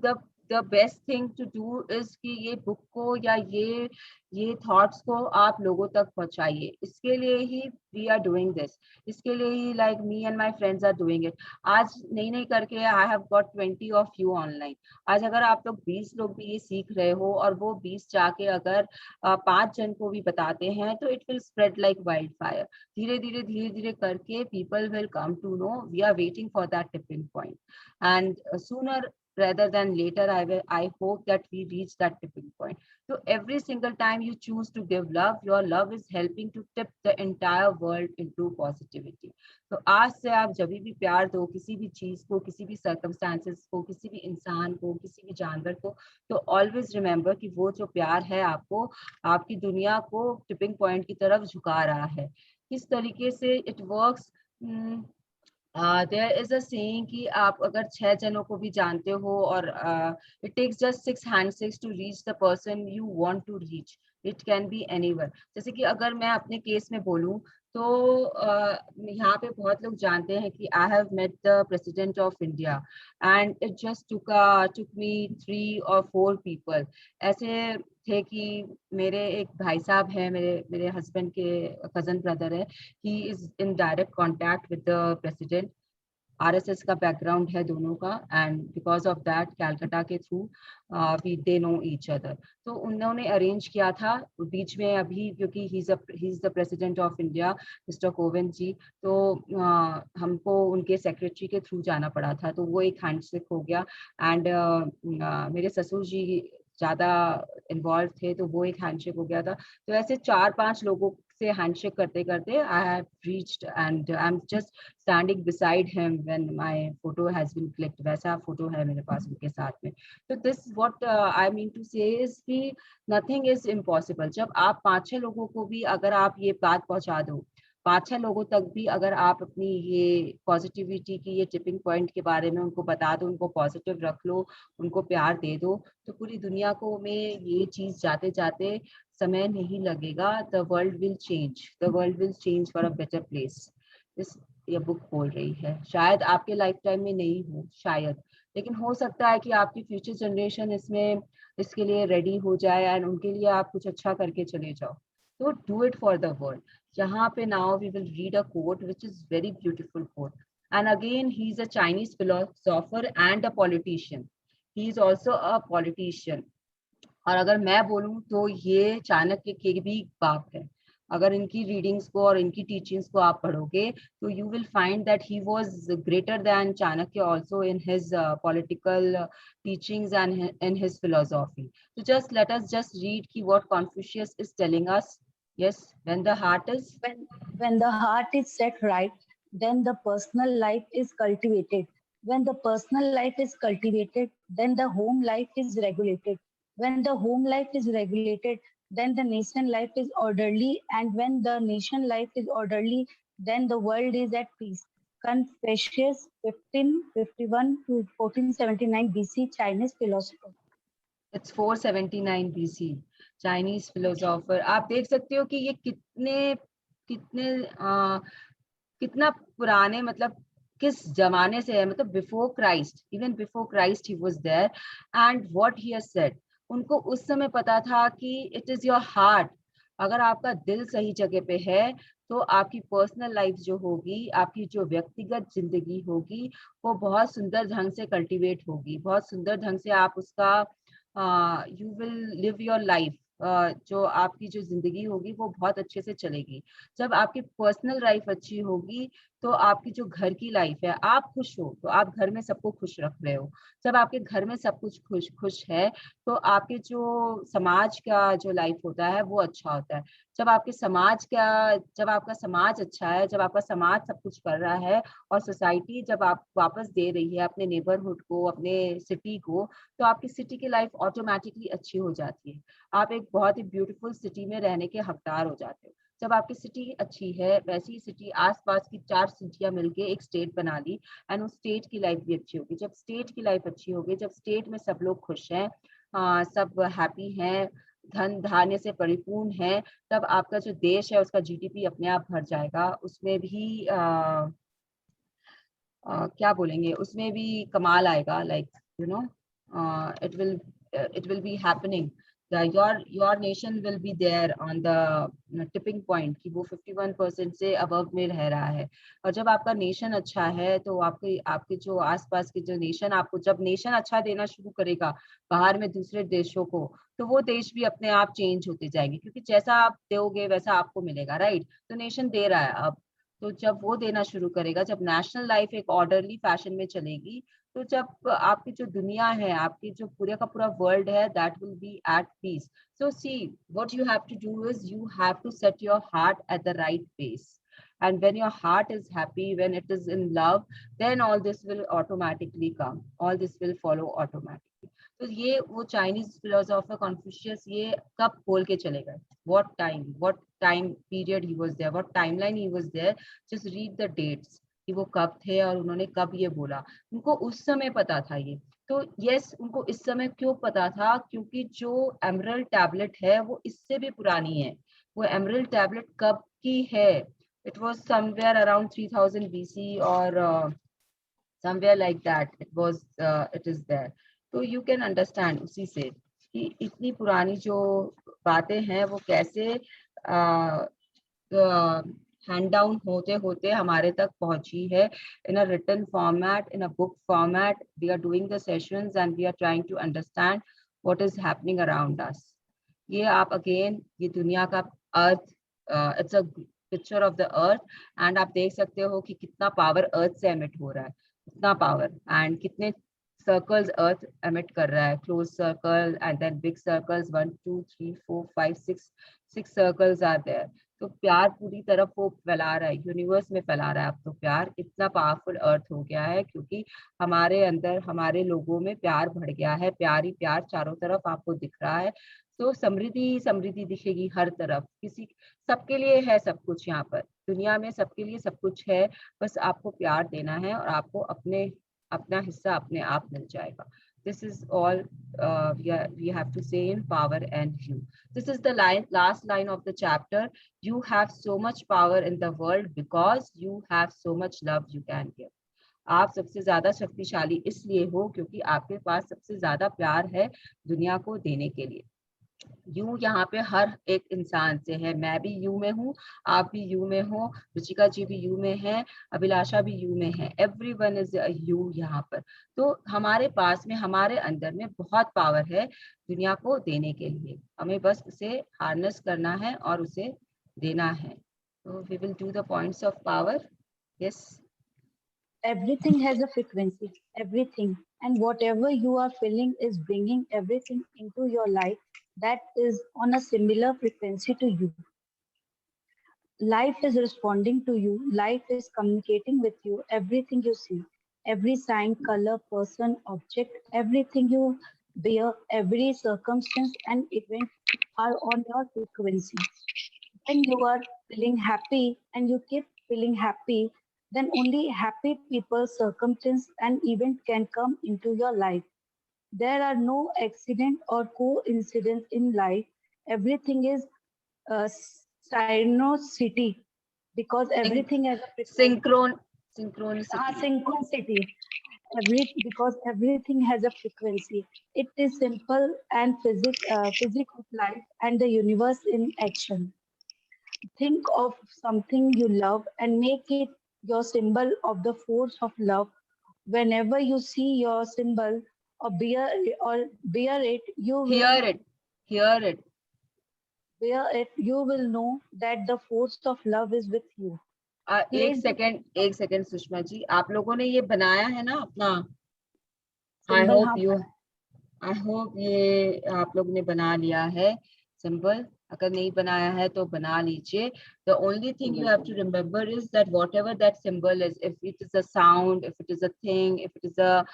the best thing to do is कि ये बुक को या ये थॉट्स को आप लोगों तक पहुंचाइए। इसके लिए ही वी आर डूइंग दिस, इसके लिए ही like me and my friends are doing it. आज नहीं करके I have got 20 of you online. आज अगर आप लोग 20 लोग भी ये सीख रहे हो और वो 20 जाके अगर 5 जन को भी बताते हैं तो it will spread like wildfire. धीरे धीरे करके people will come to know. We are waiting for that tipping point, and sooner rather than later I hope that we reach that tipping point. So every single time you choose to give love, your love is helping to tip the entire world into positivity. तो आज से आप जब भी प्यार दो किसी भी चीज को, किसी भी सर्कमस्टांसेस को, किसी भी इंसान को, किसी भी जानवर को, तो ऑलवेज रिमेम्बर कि वो जो प्यार है आपको, आपकी दुनिया को टिपिंग पॉइंट की तरफ झुका रहा है। किस तरीके से it works? There is a saying कि आप अगर 6 जनों को भी जानते हो और it takes just 6 handshakes to reach the person you want to reach. It can be anyone. जैसे कि अगर मैं अपने केस में बोलूं तो यहाँ पे बहुत लोग जानते हैं कि I have met the president of India and it just took me 3 or 4 people. ऐसे थे कि मेरे एक भाई साहब हैं, मेरे हस्बैंड के कजन ब्रदर है, he is in direct contact with the president. RSS का बैकग्राउंड है दोनों का, and because of that Calcutta के through they know each other. तो उन्होंने अरेंज किया था बीच में अभी, क्योंकि he is the president of India mister Kovind ji, तो हमको उनके सेक्रेटरी के थ्रू जाना पड़ा था, तो वो एक हैंडशेक हो गया। एंड मेरे ससुर जी ज्यादा इन्वॉल्व थे तो वो एक हैंडशेक हो गया था। तो ऐसे 4-5 लोगों से हैंडशेक करते करते I have reached and I am just standing beside him when my photo has been clicked. वैसा फोटो है मेरे पास उनके साथ में। तो this what I mean to say is कि नथिंग इज इम्पॉसिबल। जब आप 5-6 लोगों को भी अगर आप ये बात पहुंचा दो, 5-6 लोगों तक भी अगर आप अपनी ये पॉजिटिविटी की ये टिपिंग पॉइंट के बारे में उनको बता दो, उनको पॉजिटिव रख लो, उनको प्यार दे दो, तो पूरी दुनिया को में ये चीज जाते जाते समय नहीं लगेगा। The world will change for a better place. इस ये बुक बोल रही है। शायद आपके लाइफ टाइम में नहीं हो, शायद, लेकिन हो सकता है कि आपकी फ्यूचर जनरेशन इसमें इसके लिए रेडी हो जाए एंड उनके लिए आप कुछ अच्छा करके चले जाओ। तो do it for the world. यहाँ पे now we will read a quote which is very beautiful quote, and again he is a Chinese philosopher and a politician. He is also a politician. और अगर मैं बोलूं तो ये चाणक्य के भी बाप है। अगर इनकी रीडिंग्स को और इनकी टीचिंग्स को आप पढ़ोगे तो you will find that he was greater than Chanakya also in his political teachings and in his philosophy. So just let us just read ki what Confucius is telling us. Yes, when the heart is When the heart is set right, then the personal life is cultivated. When the personal life is cultivated, then the home life is regulated. When the home life is regulated, then the nation life is orderly. And when the nation life is orderly, then the world is at peace. Confucius, 1551 to 1479 BC, Chinese philosopher. it's 479 BC, Chinese philosopher. आप देख सकते हो कि ये कितने कितने कितना पुराने, मतलब किस जमाने से है, मतलब before Christ, even before Christ he was there and what he has said. उनको उस समय पता था कि इट इज योर हार्ट। अगर आपका दिल सही जगह पे है तो आपकी पर्सनल लाइफ जो होगी, आपकी जो व्यक्तिगत जिंदगी होगी, वो बहुत सुंदर ढंग से कल्टीवेट होगी, बहुत सुंदर ढंग से आप उसका you will live your life. जो आपकी जो जिंदगी होगी वो बहुत अच्छे से चलेगी। जब आपकी पर्सनल लाइफ अच्छी होगी तो आपकी जो घर की लाइफ है, आप खुश हो तो आप घर में सबको खुश रख रहे हो। जब आपके घर में सब कुछ खुश है तो आपके जो समाज का जो लाइफ होता है वो अच्छा होता है। जब आपके समाज का, जब आपका समाज अच्छा है, जब आपका समाज सब कुछ कर रहा है और सोसाइटी जब आप वापस दे रही है अपने नेबरहुड को, अपने सिटी को, तो आपकी सिटी की लाइफ ऑटोमेटिकली अच्छी हो जाती है। आप एक बहुत ही ब्यूटीफुल सिटी में रहने के हकदार हो जाते हो। जब आपकी सिटी अच्छी है, वैसी ही सिटी आसपास की 4 सिटियां मिलके एक स्टेट बना ली एंड उस स्टेट की लाइफ भी अच्छी होगी। जब स्टेट की लाइफ अच्छी होगी, जब स्टेट में सब लोग खुश हैं, सब हैप्पी हैं, धन धान्य से परिपूर्ण है, तब आपका जो देश है उसका जीडीपी अपने आप भर जाएगा। उसमें भी क्या बोलेंगे, उसमें भी कमाल आएगा। Like you know, it will be happening. Your nation will be there on the tipping point कि वो 51% से above में रह रहा है। और जब आपका नेशन अच्छा है तो आपके आपके जो आसपास के जो नेशन, आपको जब नेशन अच्छा देना शुरू करेगा बाहर में दूसरे देशों को, तो वो देश भी अपने आप चेंज होते जाएंगे, क्योंकि जैसा आप दोगे वैसा आपको मिलेगा, राइट? तो नेशन दे रहा है अब, तो जब वो देना शुरू करेगा, जब नेशनल लाइफ एक ऑर्डरली फैशन में चलेगी, तो जब आपकी जो दुनिया है, आपकी जो पूरे का पूरा वर्ल्ड है, that will be at peace. So see, what you have to do is you have to set your heart at the right pace. And when your heart is happy, when it is in love, then all this will automatically come. All this will follow automatically. तो ये वो Chinese philosopher Confucius ये कब बोल के चले गए? what time period he was there, what timeline he was there, just read the dates कि वो कब थे और उन्होंने कब ये बोला। उनको उस समय पता था ये। तो यस, उनको इस समय क्यों पता था? क्योंकि जो एमरल्ड टैबलेट है वो इससे भी पुरानी है। वो एमरल्ड टैबलेट कब की है? It was somewhere around 3000 BC और somewhere like that it is there. तो you can understand उसी से कि इतनी पुरानी जो बातें हैं वो कैसे हैंड डाउन होते होते हमारे तक पहुंची है in a written format, in a book format. We are doing the sessions and we are trying to understand what is happening around us. ये आप अगेन ये दुनिया का earth, it's a picture of the earth and आप देख सकते हो कि कितना पावर अर्थ से एमिट हो रहा है, कितना पावर एंड कितने सर्कल्स अर्थ एमिट कर रहा है, close circle and then big circles, 1 2 3 4 5 6 circles are there. तो प्यार पूरी तरफ वो फैला रहा है, यूनिवर्स में फैला रहा है। अब तो प्यार इतना पावरफुल अर्थ हो गया है क्योंकि हमारे अंदर, हमारे लोगों में प्यार बढ़ गया है। प्यार ही प्यार चारों तरफ आपको दिख रहा है। तो समृद्धि समृद्धि दिखेगी हर तरफ, किसी सबके लिए है सब कुछ यहाँ पर, दुनिया में सबके लिए सब कुछ है, बस आपको प्यार देना है और आपको अपना हिस्सा अपने आप मिल जाएगा. This is all we have to say in power and you. This is the last line of the chapter. You have so much power in the world because you have so much love you can give. आप सबसे ज्यादा शक्तिशाली इसलिए हो क्योंकि आपके पास सबसे ज्यादा प्यार है दुनिया को देने के लिए. यू यहाँ पे हर एक इंसान से है, मैं भी यू में हूँ, आप भी यू में हो, रुचिका जी भी यू में है, अभिलाषा भी यू में है, एवरीवन इज यू यहाँ पर. तो हमारे पास में, हमारे अंदर में बहुत पावर है दुनिया को देने के लिए, हमें बस उसे हार्नेस करना है और उसे देना है. तो we will do the points of power. Yes. Everything has a frequency, everything. And whatever you are feeling is bringing everything into your life that is on a similar frequency to you. Life is responding to you. Life is communicating with you. Everything you see, every sign, color, person, object, everything you bear, every circumstance and event are on your frequency. When you are feeling happy and you keep feeling happy, then only happy people, circumstance, and event can come into your life. There are no accident or coincidence in life. Everything is synchronicity because everything has a frequency. Synchronicity. Synchronicity. Because everything has a frequency. It is simple and physics of life and the universe in action. Think of something you love and make it your symbol of the force of love. Whenever you see your symbol or bear it, you will Hear it. bear it. You will know that the force of love is with you. एक second Sushma ji, आप लोगों ने ये बनाया है ना अपना? I hope ये आप लोग ने बना लिया है सिंबल. अगर नहीं बनाया है तो बना लीजिए. The only thing you have to remember is that whatever that symbol is, if it is a sound, if it is a thing, if it is a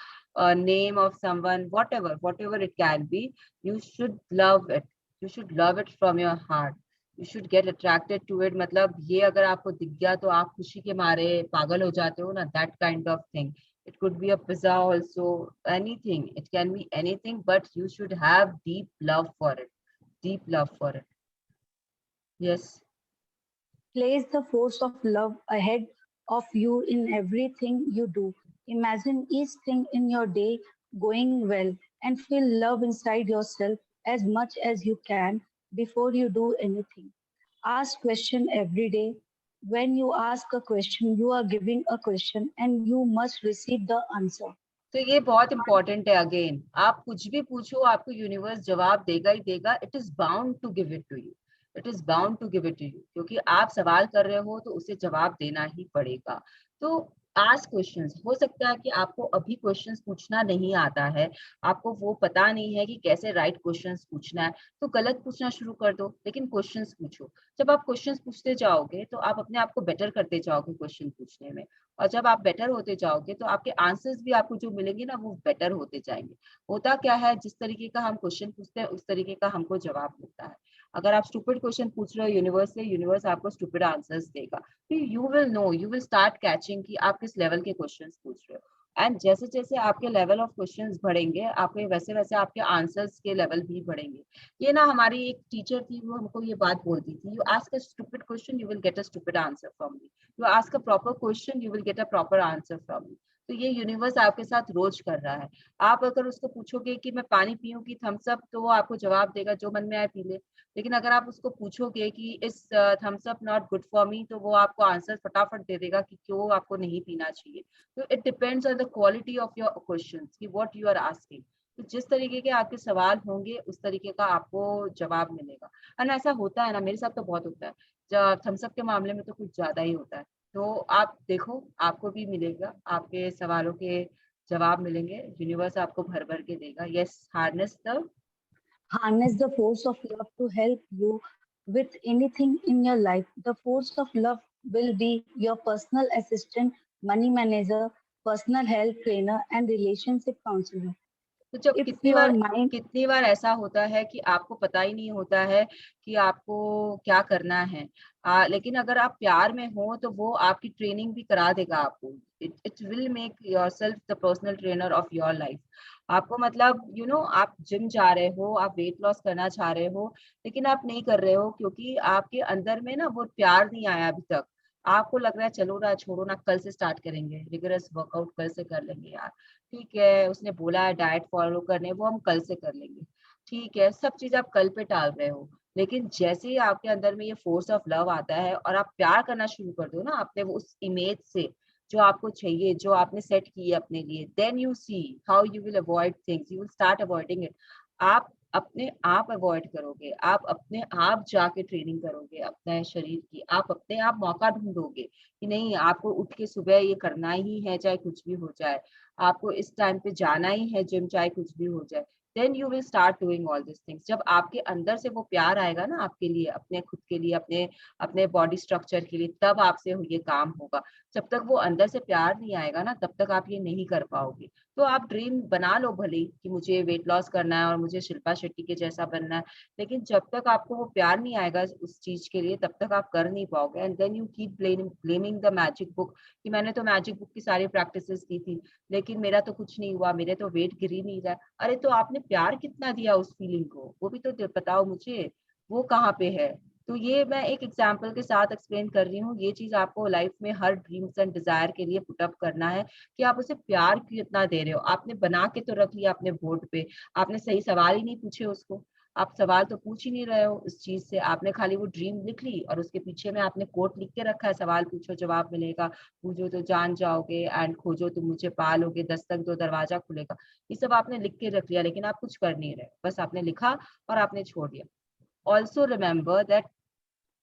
name of someone, whatever it can be, you should love it. You should love it from your heart. You should get attracted to it. मतलब ये अगर आपको दिख गया तो आप खुशी के मारे पागल हो जाते हो ना, that kind of thing. It could be a pizza also, anything. It can be anything, but you should have deep love for it. Deep love for it. Yes. Place the force of love ahead of you in everything you do. Imagine each thing in your day going well and feel love inside yourself as much as you can before you do anything. Ask question every day. When you ask a question, you are giving a question and you must receive the answer. तो ये बहुत important है. Again, आप कुछ भी पूछो आपको universe जवाब देगा ही देगा. It is bound to give it to you. It is bound to give it to you, क्योंकि आप सवाल कर रहे हो तो उसे जवाब देना ही पड़ेगा. तो आस्क क्वेश्चंस. हो सकता है कि आपको अभी क्वेश्चंस पूछना नहीं आता है, आपको वो पता नहीं है कि कैसे राइट क्वेश्चंस पूछना है, तो गलत पूछना शुरू कर दो, लेकिन क्वेश्चंस पूछो. जब आप क्वेश्चंस पूछते जाओगे तो आप अपने आप को बेटर करते जाओगे क्वेश्चन पूछने में, और जब आप बेटर होते जाओगे तो आपके आंसर्स भी आपको जो मिलेंगे ना वो बेटर होते जाएंगे. होता क्या है, जिस तरीके का हम क्वेश्चन पूछते हैं उस तरीके का हमको जवाब मिलता है. अगर आप स्टूपिड क्वेश्चन पूछ रहे हो यूनिवर्स से, यूनिवर्स आपको स्टूपिड आंसर्स देगा. फिर you will know, you will start catching कि आप किस लेवल के क्वेश्चंस पूछ रहे हो. एंड जैसे जैसे आपके लेवल ऑफ क्वेश्चंस बढ़ेंगे, आपके वैसे वैसे आपके आंसर्स के लेवल भी बढ़ेंगे. ये ना हमारी एक टीचर थी, वो हमको ये बात बोलती थी, you ask a stupid question you will get a stupid answer from me. You ask a proper question, you will get a proper answer from me. तो ये यूनिवर्स आपके साथ रोज कर रहा है. आप अगर उसको पूछोगे कि मैं पानी पीऊं कि थम्स अप, तो वो आपको जवाब देगा जो मन में आए पी ले. लेकिन अगर आप उसको पूछोगे कि इस thumbs up not good for me, तो वो आपको आंसर फटाफट दे देगा कि क्यों आपको नहीं पीना चाहिए. तो it depends on the quality of your questions कि व्हाट यू आर आस्किंग. तो जिस तरीके के आपके सवाल होंगे उस तरीके का आपको जवाब मिलेगा. और ऐसा होता है ना, मेरे साथ तो बहुत होता है. थम्स अप के मामले में तो कुछ ज्यादा ही होता है. तो आप देखो, आपको भी मिलेगा, आपके सवालों के जवाब मिलेंगे, यूनिवर्स आपको भर भर के देगा. Yes. Harness the force of love to help you with anything in your life. The force of love will be your personal assistant, money manager, personal health trainer, and relationship counselor. तो जब If your mind, कितनी बार ऐसा होता है कि आपको पता ही नहीं होता है कि आपको क्या करना है। लेकिन अगर आप प्यार में हो तो वो आपकी ट्रेनिंग भी करा देगा आपको। It will make yourself the personal trainer of your life. आपको मतलब आप जिम जा रहे हो, आप वेट लॉस करना चाह रहे हो, लेकिन आप नहीं कर रहे हो क्योंकि आपके अंदर में ना वो प्यार नहीं आया अभी तक। आपको लग रहा है चलो ना, छोड़ो ना, कल से स्टार्ट करेंगे, रिगरस वर्कआउट कल से कर लेंगे यार, ठीक है, उसने बोला है डाइट फॉलो करने, वो हम कल से कर लेंगे, ठीक है, सब चीज आप कल पे टाल रहे हो। लेकिन जैसे ही आपके अंदर में ये फोर्स ऑफ लव आता है और आप प्यार करना शुरू कर दो ना अपने उस इमेज से जो आपको चाहिए, जो आपने सेट की है अपने लिए, then you see how you will avoid things, you will start avoiding it. आप अपने आप अवॉइड करोगे, आप अपने आप जाके ट्रेनिंग करोगे अपने शरीर की, आप अपने आप मौका ढूंढोगे कि नहीं, आपको उठ के सुबह ये करना ही है चाहे कुछ भी हो जाए, आपको इस टाइम पे जाना ही है जिम चाहे कुछ भी हो जाए। Then you will start doing all this things. जब आपके अंदर से वो प्यार आएगा ना आपके लिए, अपने खुद के लिए, अपने अपने बॉडी स्ट्रक्चर के लिए, तब आपसे ये काम होगा। जब तक वो अंदर से प्यार नहीं आएगा ना, तब तक आप ये नहीं कर पाओगे। तो आप ड्रीम बना लो भले ही कि मुझे वेट लॉस करना है और मुझे शिल्पा शेट्टी के जैसा बनना है, लेकिन जब तक आपको वो प्यार नहीं आएगा उस चीज के लिए, तब तक आप कर नहीं पाओगे। And then you keep blaming the magic book कि मैंने तो मैजिक बुक की सारी प्रैक्टिसेस की थी, लेकिन मेरा तो कुछ नहीं हुआ, मेरे तो वेट गिर ही नहीं रहा। अरे तो आपने प्यार कितना दिया उस फीलिंग को, वो भी तो बताओ मुझे, वो कहाँ पे है। तो ये मैं एक एग्जांपल के साथ एक्सप्लेन कर रही हूँ। ये चीज आपको लाइफ में हर ड्रीम्स एंड डिजायर के लिए पुट अप करना है कि आप उसे प्यार कितना दे रहे हो। आपने बना के तो रख लिया अपने बोर्ड पे, आपने सही सवाल ही नहीं पूछे उसको, आप सवाल तो पूछ ही नहीं रहे हो इस चीज से, आपने खाली वो ड्रीम लिख ली और उसके पीछे में आपने कोट लिख के रखा है, सवाल पूछो जवाब मिलेगा, पूछो तो जान जाओगे, एंड खोजो तो मुझे पालोगे, दस्तक दो दरवाजा खुलेगा। ये सब आपने लिख के रख लिया, लेकिन आप कुछ कर नहीं रहे, बस आपने लिखा और आपने छोड़ दिया। Also remember that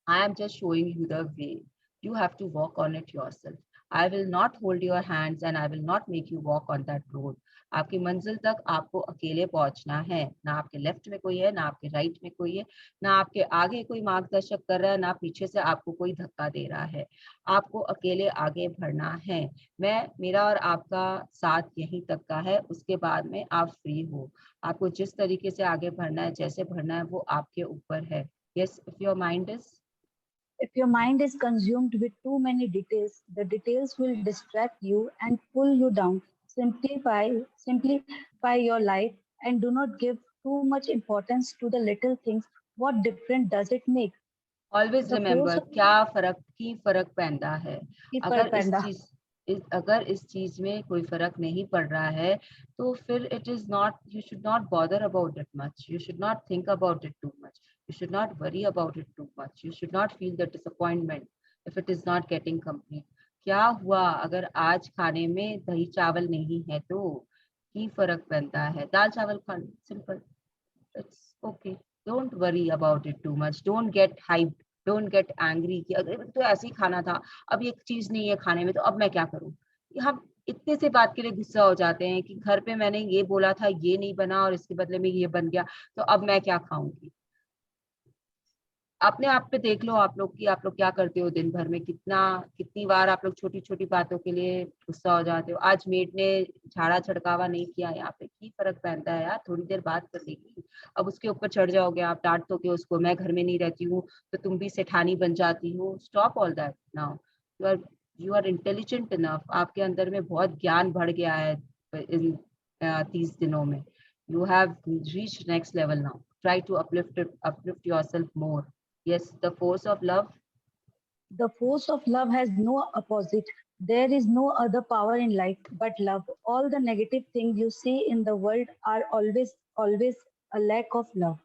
I am just showing you the way. You have to walk on it yourself. I will not hold your hands and I will not make you walk on that road. आपकी मंजिल तक आपको अकेले पहुंचना है, ना आपके left में कोई है, ना आपके राइट में कोई है, ना आपके आगे कोई मार्गदर्शक कर रहा है, ना पीछे से आपको कोई धक्का दे रहा है। आपको अकेले आगे बढ़ना है। मेरा और आपका साथ यहीं तक का है, उसके बाद में आप फ्री हो। आपको जिस तरीके से आगे बढ़ना है, जैसे बढ़ना है, वो आपके ऊपर है। Yes, if your mind is if your mind is consumed with too many details, the details will distract you and pull you down. Simplify your life and do not give too much importance to the little things. What difference does it make? Always The force remember, of क्या फर्क पैदा है। keeper अगर panda. अगर इस चीज में कोई फर्क नहीं पड़ रहा है, तो फिर it is not, you should not bother about it much, you should not think about it too much, you should not worry about it too much, you should not feel the disappointment if it is not getting complete. क्या हुआ अगर आज खाने में दही चावल नहीं है, तो की फर्क पैदा है, दाल चावल खा, simple, it's okay. Don't worry about it too much, don't get hype, don't get angry कि अगर तो ऐसे ही खाना था, अब ये चीज नहीं है खाने में, तो अब मैं क्या करूं। हम इतने से बात के लिए गुस्सा हो जाते हैं कि घर पे मैंने ये बोला था, ये नहीं बना और इसके बदले में ये बन गया, तो अब मैं क्या खाऊंगी। अपने आप पे देख लो आप लोग कि आप लोग क्या करते हो दिन भर में, कितनी बार आप लोग छोटी छोटी बातों के लिए गुस्सा हो जाते हो। आज मेड ने झाड़ा छड़कावा नहीं किया यहाँ पे, की फर्क पड़ता है यार, थोड़ी देर बात कर लेगी, अब उसके ऊपर चढ़ जाओगे, आप डांट दोगे उसको, मैं घर में नहीं रहती हूँ तो तुम भी सेठानी बन जाती हो। Stop all that now. You are intelligent enough, आपके अंदर में बहुत ज्ञान बढ़ गया है इन 30 दिनों में। You have reach next level now, try to uplift yourself more. Yes, the force of love. The force of love has no opposite. There is no other power in life but love. All the negative things you see in the world are always a lack of love.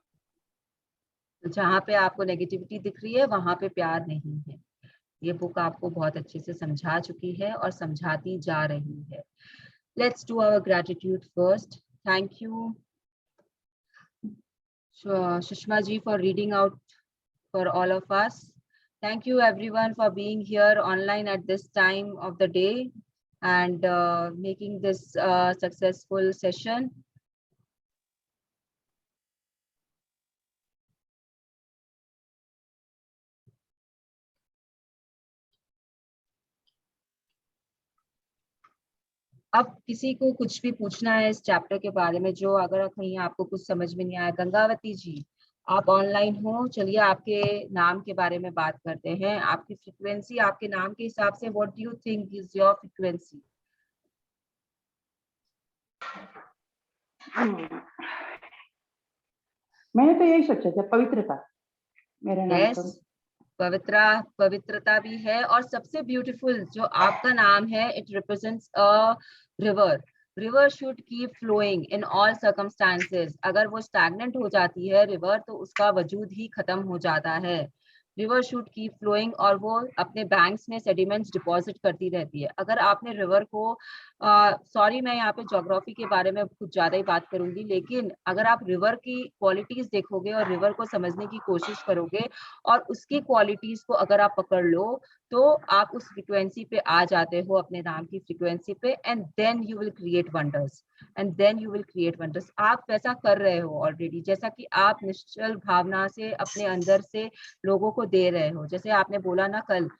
तो जहाँ पे आपको negativity दिख रही है, वहां पे प्यार नहीं है। ये बुक आपको बहुत अच्छे से समझा चुकी है और समझाती जा रही है। Let's do our gratitude first. Thank you Sushma ji for reading out for all of us. Thank you everyone for being here online at this time of the day and making this successful session. अब किसी को कुछ भी पूछना है इस chapter के बारे में, जो अगर कहीं आपको कुछ समझ में नहीं आया, गंगावती जी आप ऑनलाइन हो, चलिए आपके नाम के बारे में बात करते हैं। आपकी फ्रीक्वेंसी आपके नाम के हिसाब से, what do you think is your frequency? मैंने तो यही सोचा था, पवित्रता मेरा नाम यस, तो। पवित्रता भी है, और सबसे ब्यूटीफुल जो आपका नाम है, it represents a river. River should keep flowing in all circumstances. अगर वो स्टैग्नेंट हो जाती है रिवर, तो उसका वजूद ही खत्म हो जाता है। रिवर शुड कीप फ्लोइंग, और वो अपने बैंक्स में सेडिमेंट्स डिपॉजिट करती रहती है। अगर आपने रिवर को, सॉरी मैं यहाँ पे ज्योग्राफी के बारे में कुछ ज्यादा ही बात करूंगी, लेकिन अगर आप रिवर की क्वालिटीज देखोगे और रिवर को समझने की कोशिश करोगे और उसकी क्वालिटीज को अगर आप पकड़ लो, तो आप उस फ्रीक्वेंसी पे आ जाते हो, अपने नाम की फ्रीक्वेंसी पे, and then you will create wonders. आप वैसा कर रहे हो ऑलरेडी, जैसा कि आप निश्चल भावना से अपने अंदर से लोगों को दे रहे हो। जैसे आपने बोला ना कल,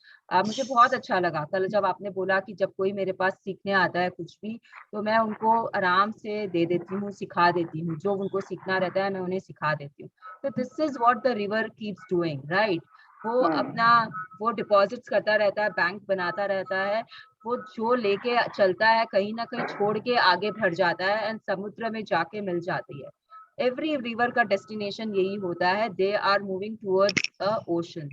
मुझे बहुत अच्छा लगा कल जब आपने बोला कि जब कोई मेरे पास सीखने आता है कुछ भी, तो मैं उनको आराम से दे देती हूँ, सिखा देती हूँ, जो उनको सीखना रहता है मैं उन्हें सिखा देती हूँ। तो this is what the river keeps doing, right? वो अपना वो डिपॉजिट्स करता रहता है, बैंक बनाता रहता है, वो जो लेके चलता है कहीं ना कहीं छोड़ के आगे बढ़ जाता है, एंड समुद्र में जाके मिल जाती है। एवरी रिवर का डेस्टिनेशन यही होता है, they are moving towards a ocean.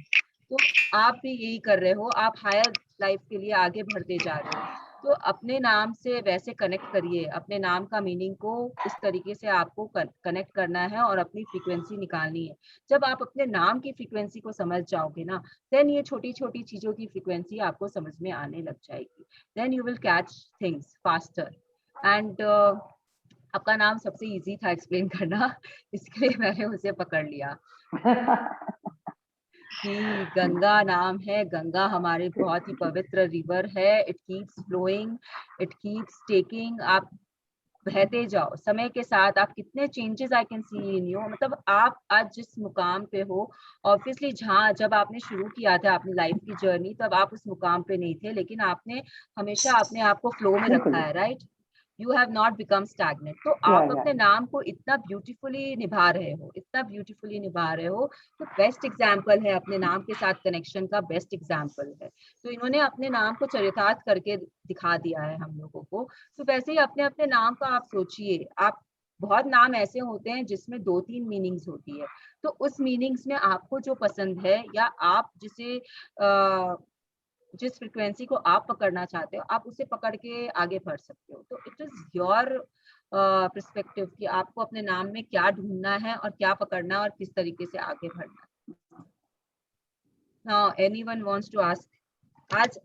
तो आप भी यही कर रहे हो, आप हायर लाइफ के लिए आगे बढ़ते जा रहे हो। तो अपने नाम से वैसे कनेक्ट करिए, अपने नाम का मीनिंग को उस तरीके से आपको कनेक्ट करना है और अपनी फ्रीक्वेंसी निकालनी है। जब आप अपने नाम की फ्रीक्वेंसी को समझ जाओगे ना, देन ये छोटी छोटी चीजों की फ्रीक्वेंसी आपको समझ में आने लग जाएगी। Then you will catch things faster. And आपका नाम सबसे इजी था एक्सप्लेन करना, इसके लिए मैंने उसे पकड़ लिया कि गंगा नाम है। गंगा हमारे बहुत ही पवित्र रिवर है। It keeps flowing, it keeps taking. आप बहते जाओ समय के साथ। आप कितने changes I can see in you, मतलब आप आज जिस मुकाम पे हो, ऑब्वियसली जहाँ जब आपने शुरू किया था अपनी लाइफ की जर्नी, तब आप उस मुकाम पे नहीं थे, लेकिन आपने हमेशा अपने आप को फ्लो में बिल्कुल। रखा है, right? You have not become stagnant. तो या आप अपने नाम को इतना ब्यूटीफुली निभा रहे हो, इतना ब्यूटीफुली निभा रहे हो। तो बेस्ट एग्जाम्पल है, अपने नाम के साथ कनेक्शन का बेस्ट एग्जाम्पल है। तो इन्होंने अपने नाम को चरितार्थ करके दिखा दिया है हम लोगों को। तो वैसे ही अपने अपने नाम का आप सोचिए। आप बहुत नाम ऐसे होते हैं जिसमें 2-3 मीनिंग्स होती है, तो उस मीनिंग्स में आपको जो पसंद है, या आप जिसे जिस फ्रिक्वेंसी को आप पकड़ना चाहते हो, आप उसे पकड़ के आगे बढ़ सकते हो। तो इट इज योर पर्सपेक्टिव कि आपको अपने नाम में क्या ढूंढना है और क्या पकड़ना है और किस तरीके से आगे बढ़ना है। Now anyone wants to ask?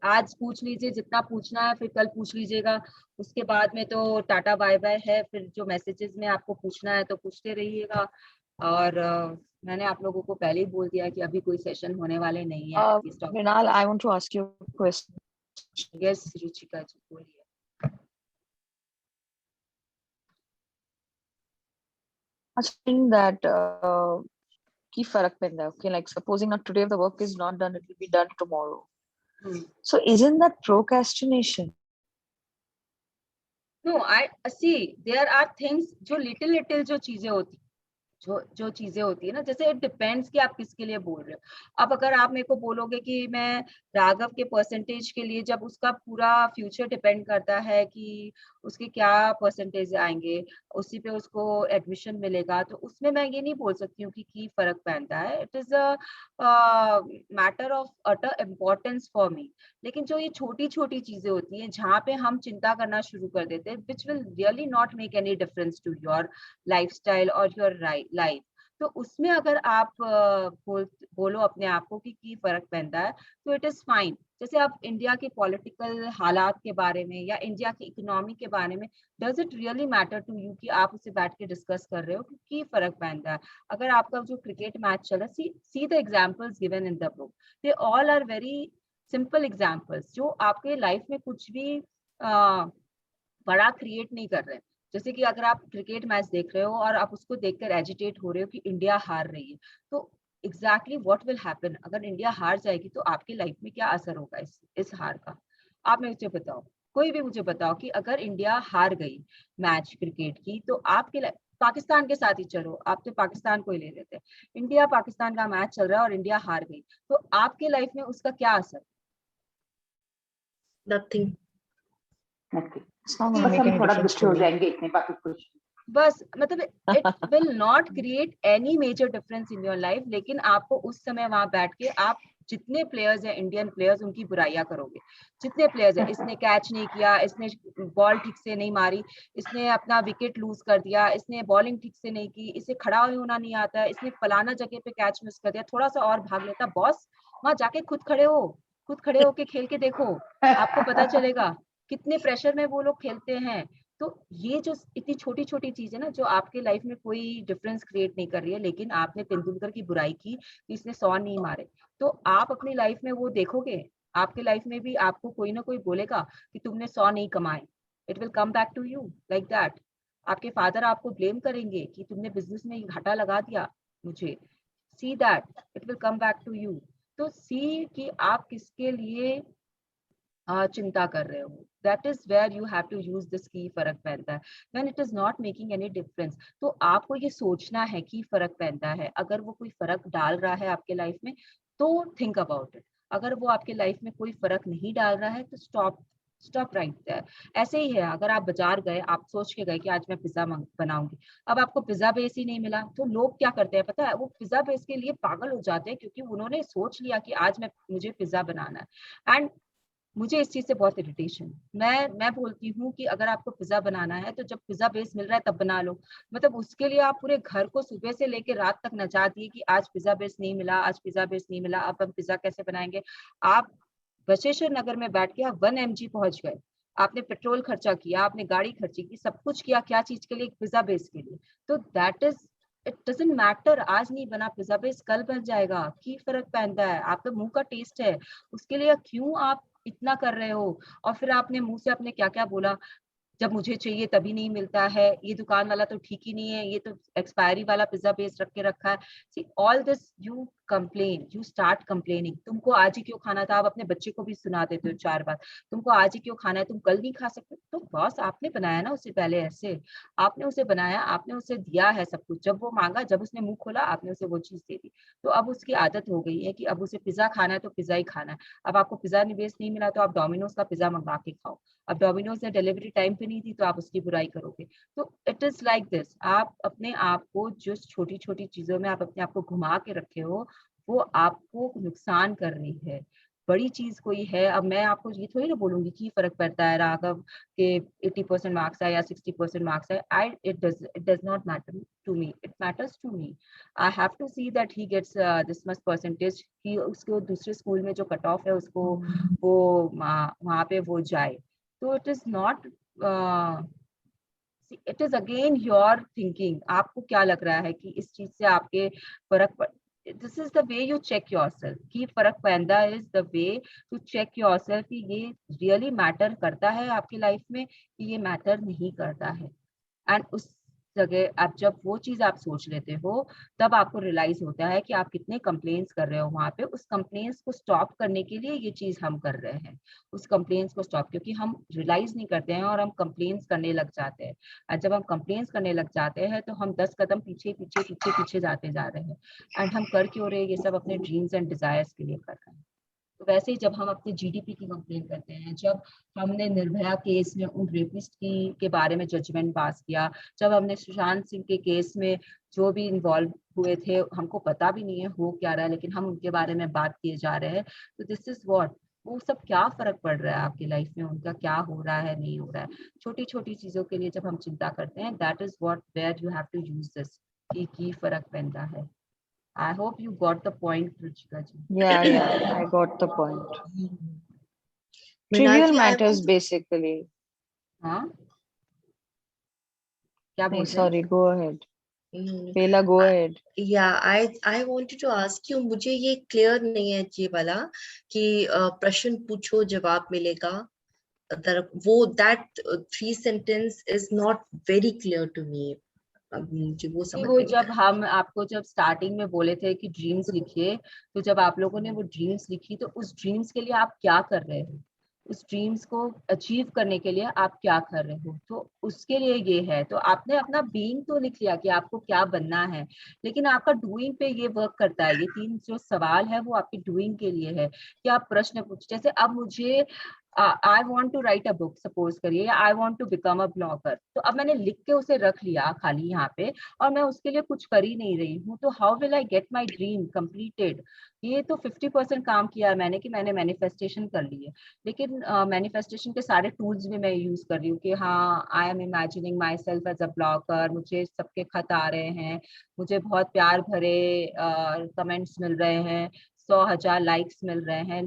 आज पूछ लीजिए जितना पूछना है, फिर कल पूछ लीजिएगा। उसके बाद में तो टाटा बाय बाय है। फिर जो मैसेजेस में आपको पूछना है तो पूछते रहिएगा। और मैंने आप लोगों को पहले ही बोल दिया कि अभी कोई सेशन होने वाले नहीं है इस topic. Mrinal, I want to ask you a question. Yes Ruchika ji बोलिए। I think that की फर्क पैंदा है. Okay, like supposing not today the work is not done, it will be done tomorrow. So isn't that procrastination? No, I see there are things जो little जो चीजें होती, जो चीजें होती है ना, जैसे इट डिपेंड्स कि आप किसके लिए बोल रहे हो। अब अगर आप मेरे को बोलोगे कि मैं राघव के परसेंटेज के लिए, जब उसका पूरा फ्यूचर डिपेंड करता है कि उसके क्या परसेंटेज आएंगे, उसी पे उसको एडमिशन मिलेगा, तो उसमें मैं ये नहीं बोल सकती हूँ कि फर्क पड़ता है। It is a matter of utter importance for me. लेकिन जो ये छोटी छोटी चीजें होती हैं जहाँ पे हम चिंता करना शुरू कर देते हैं, which will really not make any difference to your lifestyle और योर लाइफ, तो उसमें अगर आप बोलो अपने आप को कि फर्क पड़ता है, तो इट इज फाइन। जैसे आप इंडिया के पॉलिटिकल हालात के बारे में या इंडिया की इकोनॉमी के बारे में, does it really matter to you कि आप उसे बैठ के डिस्कस कर रहे हो कि फर्क पड़ता है? अगर आपका जो क्रिकेट मैच चल रहा है, see the examples given in the book, they all are very simple examples जो आपके लाइफ में कुछ भी बड़ा क्रिएट नहीं कर रहे हैं। जैसे कि अगर आप क्रिकेट मैच देख रहे हो और आप उसको देखकर एजिटेट हो रहे हो कि इंडिया हार रही है, तो एग्जैक्टली व्हाट विल हैपन? अगर इंडिया हार जाएगी तो आपकी लाइफ में क्या असर होगा इस हार का? आप मुझे बताओ। कोई भी मुझे बताओ कि अगर इंडिया हार गई मैच क्रिकेट की, तो आपके पाकिस्तान के साथ ही चलो, आप तो पाकिस्तान को ही ले लेते हैं, इंडिया पाकिस्तान का मैच चल रहा है और इंडिया हार गई, तो आपके लाइफ में उसका क्या असर? Nothing. नक्की It's not बस gonna make हम any थोड़ा difference गुस्से to हो me. जाएंगे इतने, बाकी कुछ बस मतलब it will not create any major difference in your life, लेकिन आपको उस समय वहां बैठ के आप जितने प्लेयर्स हैं इंडियन प्लेयर्स, उनकी बुराइयां करोगे। जितने प्लेयर्स हैं, इसने कैच नहीं किया, इसने बॉल ठीक से नहीं मारी, इसने अपना विकेट लूज कर दिया, इसने बॉलिंग ठीक से नहीं की, इसे खड़ा होना नहीं आता, इसने फलाना जगह पे कैच मिस कर दिया, थोड़ा सा और भाग लेता। बॉस, वहां जाके खुद खड़े होके खेल के देखो, आपको पता चलेगा कितने प्रेशर में वो लोग खेलते हैं। तो ये जो इतनी छोटी छोटी चीजें ना, जो आपके लाइफ में कोई डिफरेंस क्रिएट नहीं कर रही है, लेकिन आपने तेंदुलकर की बुराई की कि इसने 100 नहीं मारे, तो आप अपनी लाइफ में वो देखोगे, आपके लाइफ में भी आपको कोई ना कोई बोलेगा कि तुमने 100 नहीं कमाए। It will come back to you like that. आपके फादर आपको ब्लेम करेंगे कि तुमने बिजनेस में घाटा लगा दिया मुझे। See that it will come back to you. तो सी कि आप किसके लिए चिंता कर रहे हो, that is where you have to use this की फर्क पहनता है, when it is not making any difference. तो आपको ये सोचना है कि फर्क पहनता है, अगर वो कोई फर्क डाल रहा है आपके लाइफ में तो थिंक अबाउट इट। अगर वो आपके लाइफ में कोई फर्क नहीं डाल रहा है तो स्टॉप राइट देयर। ऐसे ही है, अगर आप बाजार गए, आप सोच के गए कि आज मैं पिज्जा बनाऊंगी, अब आपको पिज्जा बेस ही नहीं मिला, तो लोग क्या करते हैं पता है, वो पिज्जा बेस के लिए पागल हो जाते हैं, क्योंकि उन्होंने सोच लिया कि आज मुझे पिज्जा बनाना है। एंड मुझे इस चीज से बहुत इरिटेशन, मैं बोलती हूँ कि अगर आपको पिज्जा बनाना है तो जब पिज्जा बेस मिल रहा है तब बना लो। मतलब उसके लिए आप पूरे घर को सुबह से लेके रात तक नचा दिए कि आज पिज्जा बेस नहीं मिला, आज पिज्जा बेस नहीं मिला, अब हम पिज्जा कैसे बनाएंगे। आप बशेश्वर नगर में बैठ के आप 1 mg पहुंच गए, आपने पेट्रोल खर्चा किया, आपने गाड़ी खर्ची की, सब कुछ किया, क्या चीज के लिए? पिज्जा बेस के लिए। तो that is, it doesn't matter, आज नहीं बना पिज्जा बेस कल बन जाएगा, की फर्क पहनता है, आपका मुंह का टेस्ट है, उसके लिए क्यों आप इतना कर रहे हो? और फिर आपने मुंह से आपने क्या क्या बोला, जब मुझे चाहिए तभी नहीं मिलता है, ये दुकान वाला तो ठीक ही नहीं है, ये तो एक्सपायरी वाला पिज्जा बेस रख के रखा है। See all this you complain, you start complaining. तुमको आज ही क्यों खाना था? आप अपने बच्चे को भी सुना देते हो 4 बार, तुमको आज ही क्यों खाना है, तुम कल नहीं खा सकते? तो बॉस आपने बनाया ना उससे पहले, ऐसे आपने उसे बनाया, आपने उसे दिया है सब कुछ, जब वो मांगा, जब उसने मुंह खोला, आपने उसे वो चीज दे दी। तो अब उसकी आदत हो गई है कि अब उसे पिज्जा खाना है तो पिज्जा ही खाना है। अब आपको पिज्जा बेस नहीं मिला तो आप डोमिनोज का पिज्जा मंगा के खाओ। अब डोमिनोज ने डिलीवरी टाइम पे नहीं दी तो आप उसकी बुराई करोगे। तो इट इज लाइक दिस, आप अपने आप को जो छोटी छोटी चीजों में आप अपने आप को घुमा के रखे हो, वो आपको नुकसान कर रही है। बड़ी चीज कोई है, अब मैं आपको ये थोड़ी ना बोलूंगी कि फर्क पड़ता है राघव के 80% मार्क्स है या 60% मार्क्स है। I it does not matter to me, it matters to me. I have to see that he gets this much percentage, कि उसको दूसरे स्कूल में जो कट ऑफ है उसको वो वहां पे वो जाए। तो it is not, it is again your thinking. आपको क्या लग रहा है कि इस चीज से आपके फर्क, this is the way you check yourself कि फर्क पैदा is the way to check yourself कि ये रियली मैटर करता है आपकी लाइफ में कि ये मैटर नहीं करता है। एंड उस जगह आप जब वो चीज आप सोच लेते हो, तब आपको रियलाइज होता है कि आप कितने कंप्लेंट्स कर रहे हो वहां पे। उस कंप्लेंट्स को स्टॉप करने के लिए ये चीज हम कर रहे हैं, उस कंप्लेंट्स को स्टॉप, क्योंकि हम रियलाइज नहीं करते हैं और हम कंप्लेंट्स करने लग जाते हैं। और जब हम कंप्लेंट्स करने लग जाते हैं तो हम 10 कदम पीछे पीछे पीछे पीछे जाते जा रहे हैं। एंड हम कर क्यों रहे हैं ये सब? अपने ड्रीम्स एंड डिजायर्स के लिए कर रहे हैं। तो वैसे ही जब हम अपने जीडीपी की कंप्लेन करते हैं, जब हमने निर्भया केस में उन रेपिस्ट के बारे में जजमेंट पास किया, जब हमने सुशांत सिंह के केस में जो भी इन्वॉल्व हुए थे, हमको पता भी नहीं है हो क्या रहा है, लेकिन हम उनके बारे में बात किए जा रहे हैं। तो दिस इज व्हाट, वो सब क्या फर्क पड़ रहा है आपकी लाइफ में, उनका क्या हो रहा है नहीं हो रहा है। छोटी छोटी चीजों के लिए जब हम चिंता करते हैं, that is what where you have to use this की फर्क पैदा है। I hope you got the point, Ruchika ji. Yeah, I got the point. Trivial Mrinalji, matters basically. हाँ, क्या बोल रहे हैं? Sorry, go ahead. Mm, Bella, go ahead. yeah, I wanted to ask you, मुझे ये क्लियर नहीं है ये वाला कि प्रश्न पूछो जवाब मिलेगा। वो that 3 sentence is not very clear to me. अब मुझे वो समझ वो में नहीं जब आया। हम आपको जब स्टार्टिंग में बोले थे कि ड्रीम्स लिखिए, तो जब आप लोगों ने वो ड्रीम्स लिखी तो उस ड्रीम्स के लिए आप क्या कर रहे हो? उस ड्रीम्स को अचीव करने के लिए आप क्या कर रहे हो। तो उसके लिए ये है, तो आपने अपना बीइंग तो लिख लिया कि आपको क्या बनना है, लेकिन आपका डूइंग पे ये वर्क करता है। ये 3 जो सवाल है वो आपकी डूइंग के लिए है कि आप प्रश्न पूछ, जैसे अब मुझे I want to write a book suppose करिए, या I want to become a blogger, तो अब मैंने लिख के उसे रख लिया खाली यहाँ पे, और मैं उसके लिए कुछ कर ही नहीं रही हूँ, तो how will I get my dream completed. ये तो 50% काम किया है मैंने कि मैंने मैनिफेस्टेशन कर ली है, लेकिन मैनिफेस्टेशन के सारे टूल्स भी मैं यूज कर रही हूँ कि हाँ, I am imagining myself as a blogger, मुझे सबके खत आ रहे हैं, मुझे बहुत प्यार भरे कमेंट्स मिल रहे हैं, 100,000 लाइक्स मिल रहे हैं,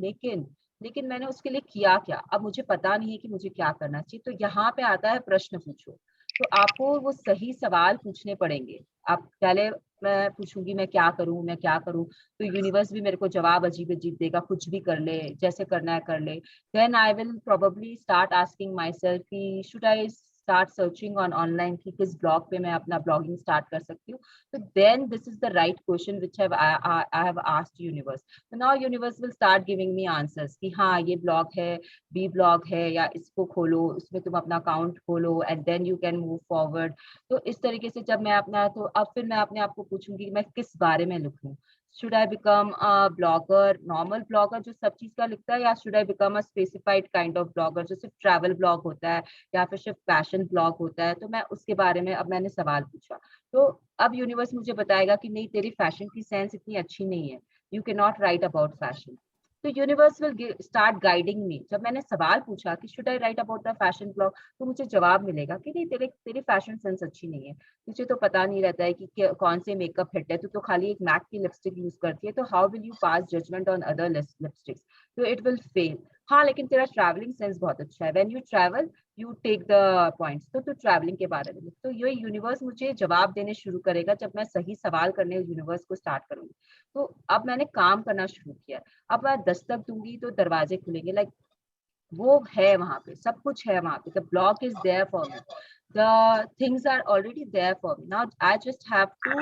लेकिन मैंने उसके लिए किया क्या, अब मुझे पता नहीं है कि मुझे क्या करना चाहिए। तो यहाँ पे आता है प्रश्न पूछो। तो आपको वो सही सवाल पूछने पड़ेंगे। आप पहले, मैं पूछूंगी मैं क्या करूं, मैं क्या करूं, तो यूनिवर्स भी मेरे को जवाब अजीब अजीब देगा, कुछ भी कर ले, जैसे करना है कर ले। Then I will probably start asking myself कि should I start searching on online कि किस ब्लॉग पे मैं अपना ब्लॉगिंग स्टार्ट कर सकती हूँ। तो then this is the right question which I have asked universe. तो now universe will start giving me answers कि हाँ, ये ब्लॉग है, बी ब्लॉग है, या इसको खोलो, इसमें तुम अपना अकाउंट खोलो and then you can move forward. तो इस तरीके से जब मैं अपना, तो अब फिर मैं अपने आप को पूछूंगी कि मैं किस बारे में लिखूं। Should I become a blogger, normal blogger जो सब चीज का लिखता है, या should I become a specified kind of blogger जो सिर्फ ट्रैवल ब्लॉग होता है, या फिर सिर्फ फैशन ब्लॉग होता है। तो मैं उसके बारे में, अब मैंने सवाल पूछा, तो अब यूनिवर्स मुझे बताएगा कि नहीं, तेरी फैशन की सेंस इतनी अच्छी नहीं है, you can not write about fashion. तो universe will start guiding me. जब मैंने सवाल पूछा कि should I write about the fashion blog, तो मुझे जवाब मिलेगा कि नहीं, तेरी फैशन सेंस अच्छी नहीं है, तुझे तो पता नहीं रहता है कि कौन से मेकअप हिट है, तू तो खाली एक मैक की लिपस्टिक यूज करती है, तो how will you pass judgement on other lipsticks, तो इट विल फेल। हाँ, लेकिन तेरा ट्रैवलिंग सेंस बहुत अच्छा है, when you travel you take the points, तो तू ट्रैवलिंग के बारे में। तो ये यूनिवर्स मुझे जवाब देने शुरू करेगा जब मैं सही सवाल करने यूनिवर्स को स्टार्ट करूंगी। तो अब मैंने काम करना शुरू किया, अब मैं दस्तक दूंगी तो दरवाजे खुलेंगे, लाइक वो है वहां पे, सब कुछ है वहां पे, the block is there for me, the things are already there for me, now I just have to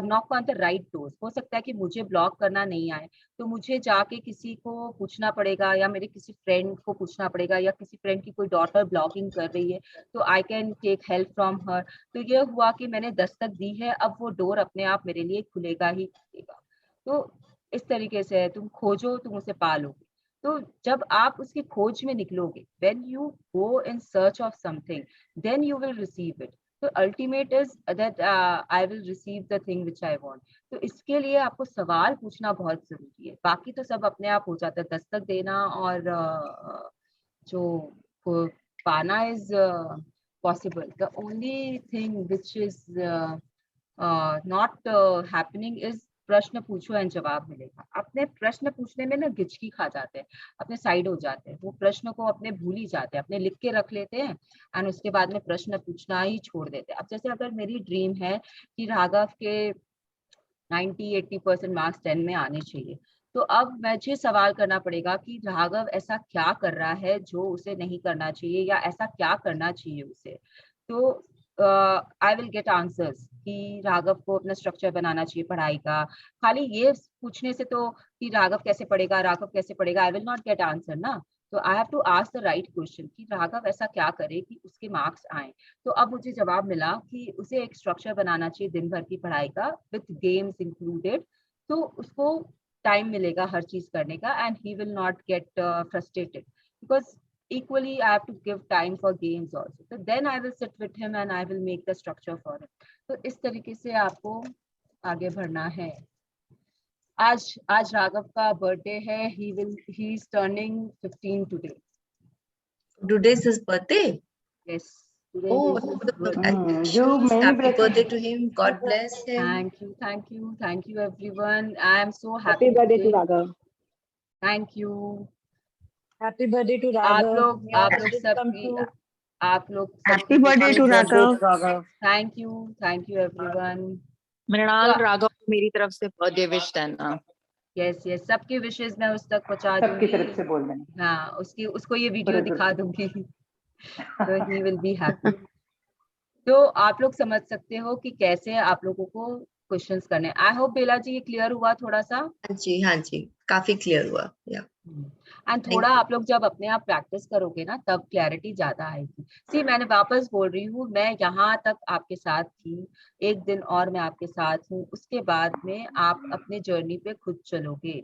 knock on the right doors। हो सकता है कि मुझे ब्लॉक करना नहीं आए, तो मुझे जाके किसी को पूछना पड़ेगा, या मेरे किसी फ्रेंड को पूछना पड़ेगा, या किसी फ्रेंड की कोई डॉटर ब्लॉगिंग कर रही है, तो I can take help from her. तो ये हुआ कि मैंने दस्तक दी है, अब वो डोर अपने आप मेरे लिए खुलेगा ही खुलेगा। तो इस तरीके से है, तुम खोजो तुम उसे पालोगे। तो जब आप उसकी खोज में निकलोगे, when you go in search of something, then you will receive it। तो ultimate is that I will receive the thing which I want। तो इसके लिए आपको सवाल पूछना बहुत जरूरी है, बाकी तो सब अपने आप हो जाता है, दस्तक देना और जो पाना is possible। The only thing which is not happening is प्रश्न पूछो एंड जवाब मिलेगा। अपने प्रश्न पूछने में ना गिचकी खा जाते हैं, अपने साइड हो जाते हैं, वो प्रश्न को अपने भूल ही जाते हैं, अपने लिख के रख लेते हैं एंड उसके बाद में प्रश्न पूछना ही छोड़ देते हैं। अब जैसे अगर मेरी ड्रीम है कि राघव के 90-80% मार्क्स 10 में आने चाहिए, तो अब मुझे सवाल करना पड़ेगा कि राघव ऐसा क्या कर रहा है जो उसे नहीं करना चाहिए, या ऐसा क्या करना चाहिए उसे। तो आई विल गेट आंसर्स कि राघव को अपना स्ट्रक्चर बनाना चाहिए पढ़ाई का। खाली ये पूछने से तो कि राघव कैसे पढ़ेगा, राघव कैसे पढ़ेगा, I will not get answer ना। तो I have to ask the right question कि राघव ऐसा क्या करे कि उसके मार्क्स आए। तो अब मुझे जवाब मिला कि उसे एक स्ट्रक्चर बनाना चाहिए दिन भर की पढ़ाई का, विथ गेम्स इंक्लूडेड, तो उसको टाइम मिलेगा हर चीज करने का and he will not get frustrated, because equally I have to give time for games also। So then I will sit with him and I will make the structure for him। तो इस तरीके से आपको आगे बढ़ना है। आज राघव का बर्थडे है, he is turning 15 today। Today's his birthday. Yes, today Oh, is his birthday। जो happy many birthday blessings। to him. God bless him. Thank you everyone। I am so Happy happy birthday to today। Raghav. Thank you। Happy birthday to आप Raghav. May your लोग wishes come सबकी, true. आप लोग Happy birthday to Raghav. Thank you everyone. Mrinal Raghav को मेरी तरफ से birthday wish देना। यस सबकी विशेष मैं उस तक पहुंचा सबकी दूंगी। तरफ से बोल देना। हाँ, उसको ये वीडियो दिखा दूंगी, तो ही विल बी हैप्पी। तो आप लोग समझ सकते हो कि कैसे आप लोगों को क्वेश्चंस करने। आई होप बेला जी ये क्लियर हुआ थोड़ा सा। हाँ जी, काफी क्लियर हुआ। या एंड थोड़ा आप लोग जब अपने आप प्रैक्टिस करोगे ना तब क्लैरिटी ज्यादा आएगी। सी मैंने वापस बोल रही हूँ, मैं यहाँ तक आपके साथ थी, एक दिन और मैं आपके साथ हूँ, उसके बाद में आप अपने जर्नी पे खुद चलोगे।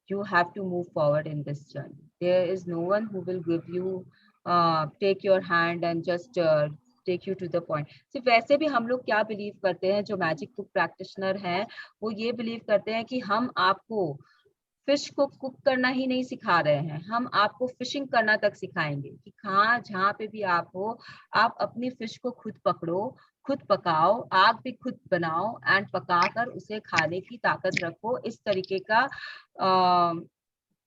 You have to move forward in this journey. There is no one who will give you take your hand and just take you to the point. सिर्फ वैसे भी हम लोग क्या बिलीव करते हैं, जो मैजिक कुक प्रैक्टिशनर हैं वो ये बिलीव करते हैं कि हम आपको फिश को कुक करना ही नहीं सिखा रहे हैं, हम आपको फिशिंग करना तक सिखाएंगे कि कहाँ जहाँ पे भी आप हो, आप अपनी फिश को खुद पकड़ो, खुद पकाओ, आग भी खुद बनाओ एंड पकाकर उसे खाने की ताकत रखो। इस तरीके का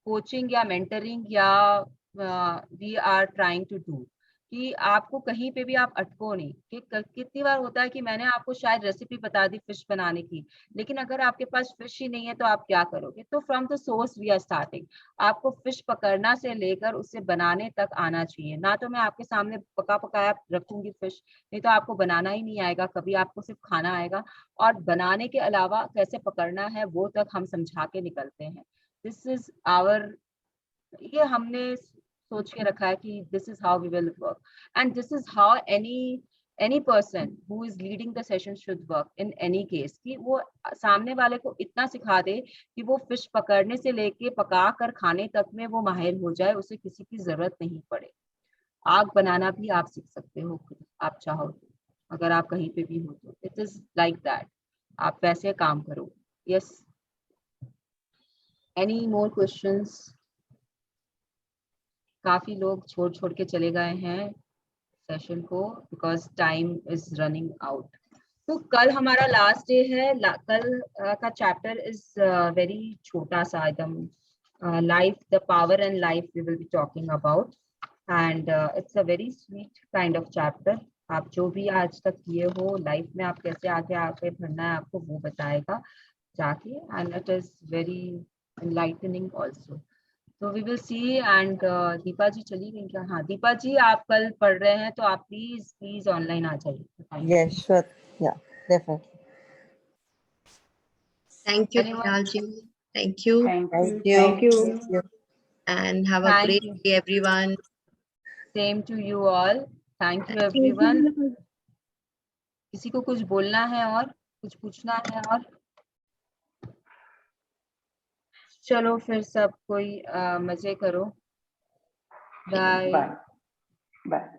कोचिंग या मेंटरिंग या we are trying to do कि आपको कहीं पे भी आप अटको नहीं। कि कितनी बार होता है कि मैंने आपको शायद रेसिपी बता दी फिश बनाने की, लेकिन अगर आपके पास फिश ही नहीं है तो आप क्या करोगे? तो from the source we are starting. आपको फिश पकड़ना से लेकर उसे बनाने तक आना चाहिए। ना तो मैं आपके सामने पका पकाया रखूंगी फिश, नहीं तो आपको बनाना ही नहीं आएगा, कभी आपको सिर्फ खाना आएगा। और बनाने के अलावा कैसे पकड़ना है वो तक हम समझा के निकलते हैं। दिस इज आवर, ये हमने सोच के रखा है कि this is how we will work and this is how any person who is leading the session should work in any case. कि वो सामने वाले को इतना सिखा दे कि वो फिश पकड़ने से लेके पका कर खाने तक में वो माहिर हो जाए, उसे किसी की जरूरत नहीं पड़े। आग बनाना भी आप सीख सकते हो खुद, आप चाहो तो, अगर आप कहीं पे भी हो तो। इट इज लाइक दैट, आप वैसे काम करो। Yes, any more questions? काफी लोग छोड़ छोड़ के चले गए हैं सेशन को because time is running out. तो कल हमारा लास्ट डे है। कल का चैप्टर इज वेरी छोटा सा एकदम, life, the power and life we will be talking about and it's a very sweet kind of chapter. आप जो भी आज तक किए हो लाइफ में, आप कैसे आगे आगे बढ़ना है आपको वो बताएगा जाके, and it is very enlightening also. तो we will see. And Deepa ji चली गई क्या? हाँ दीपा जी, आप कल पढ़ रहे हैं तो आप प्लीज प्लीज ऑनलाइन आ जाइए। Yes, sure. Yeah, definitely. Thank you Anyone? Kunal ji, thank you Thank Thank you. you. Thank you. Thank you. And have a Thank great you. Day everyone. Same to you all. Thank you Thank everyone. you. किसी को कुछ बोलना है और कुछ पूछना है? और चलो फिर सब कोई मजे करो। बाय। Bye. Bye.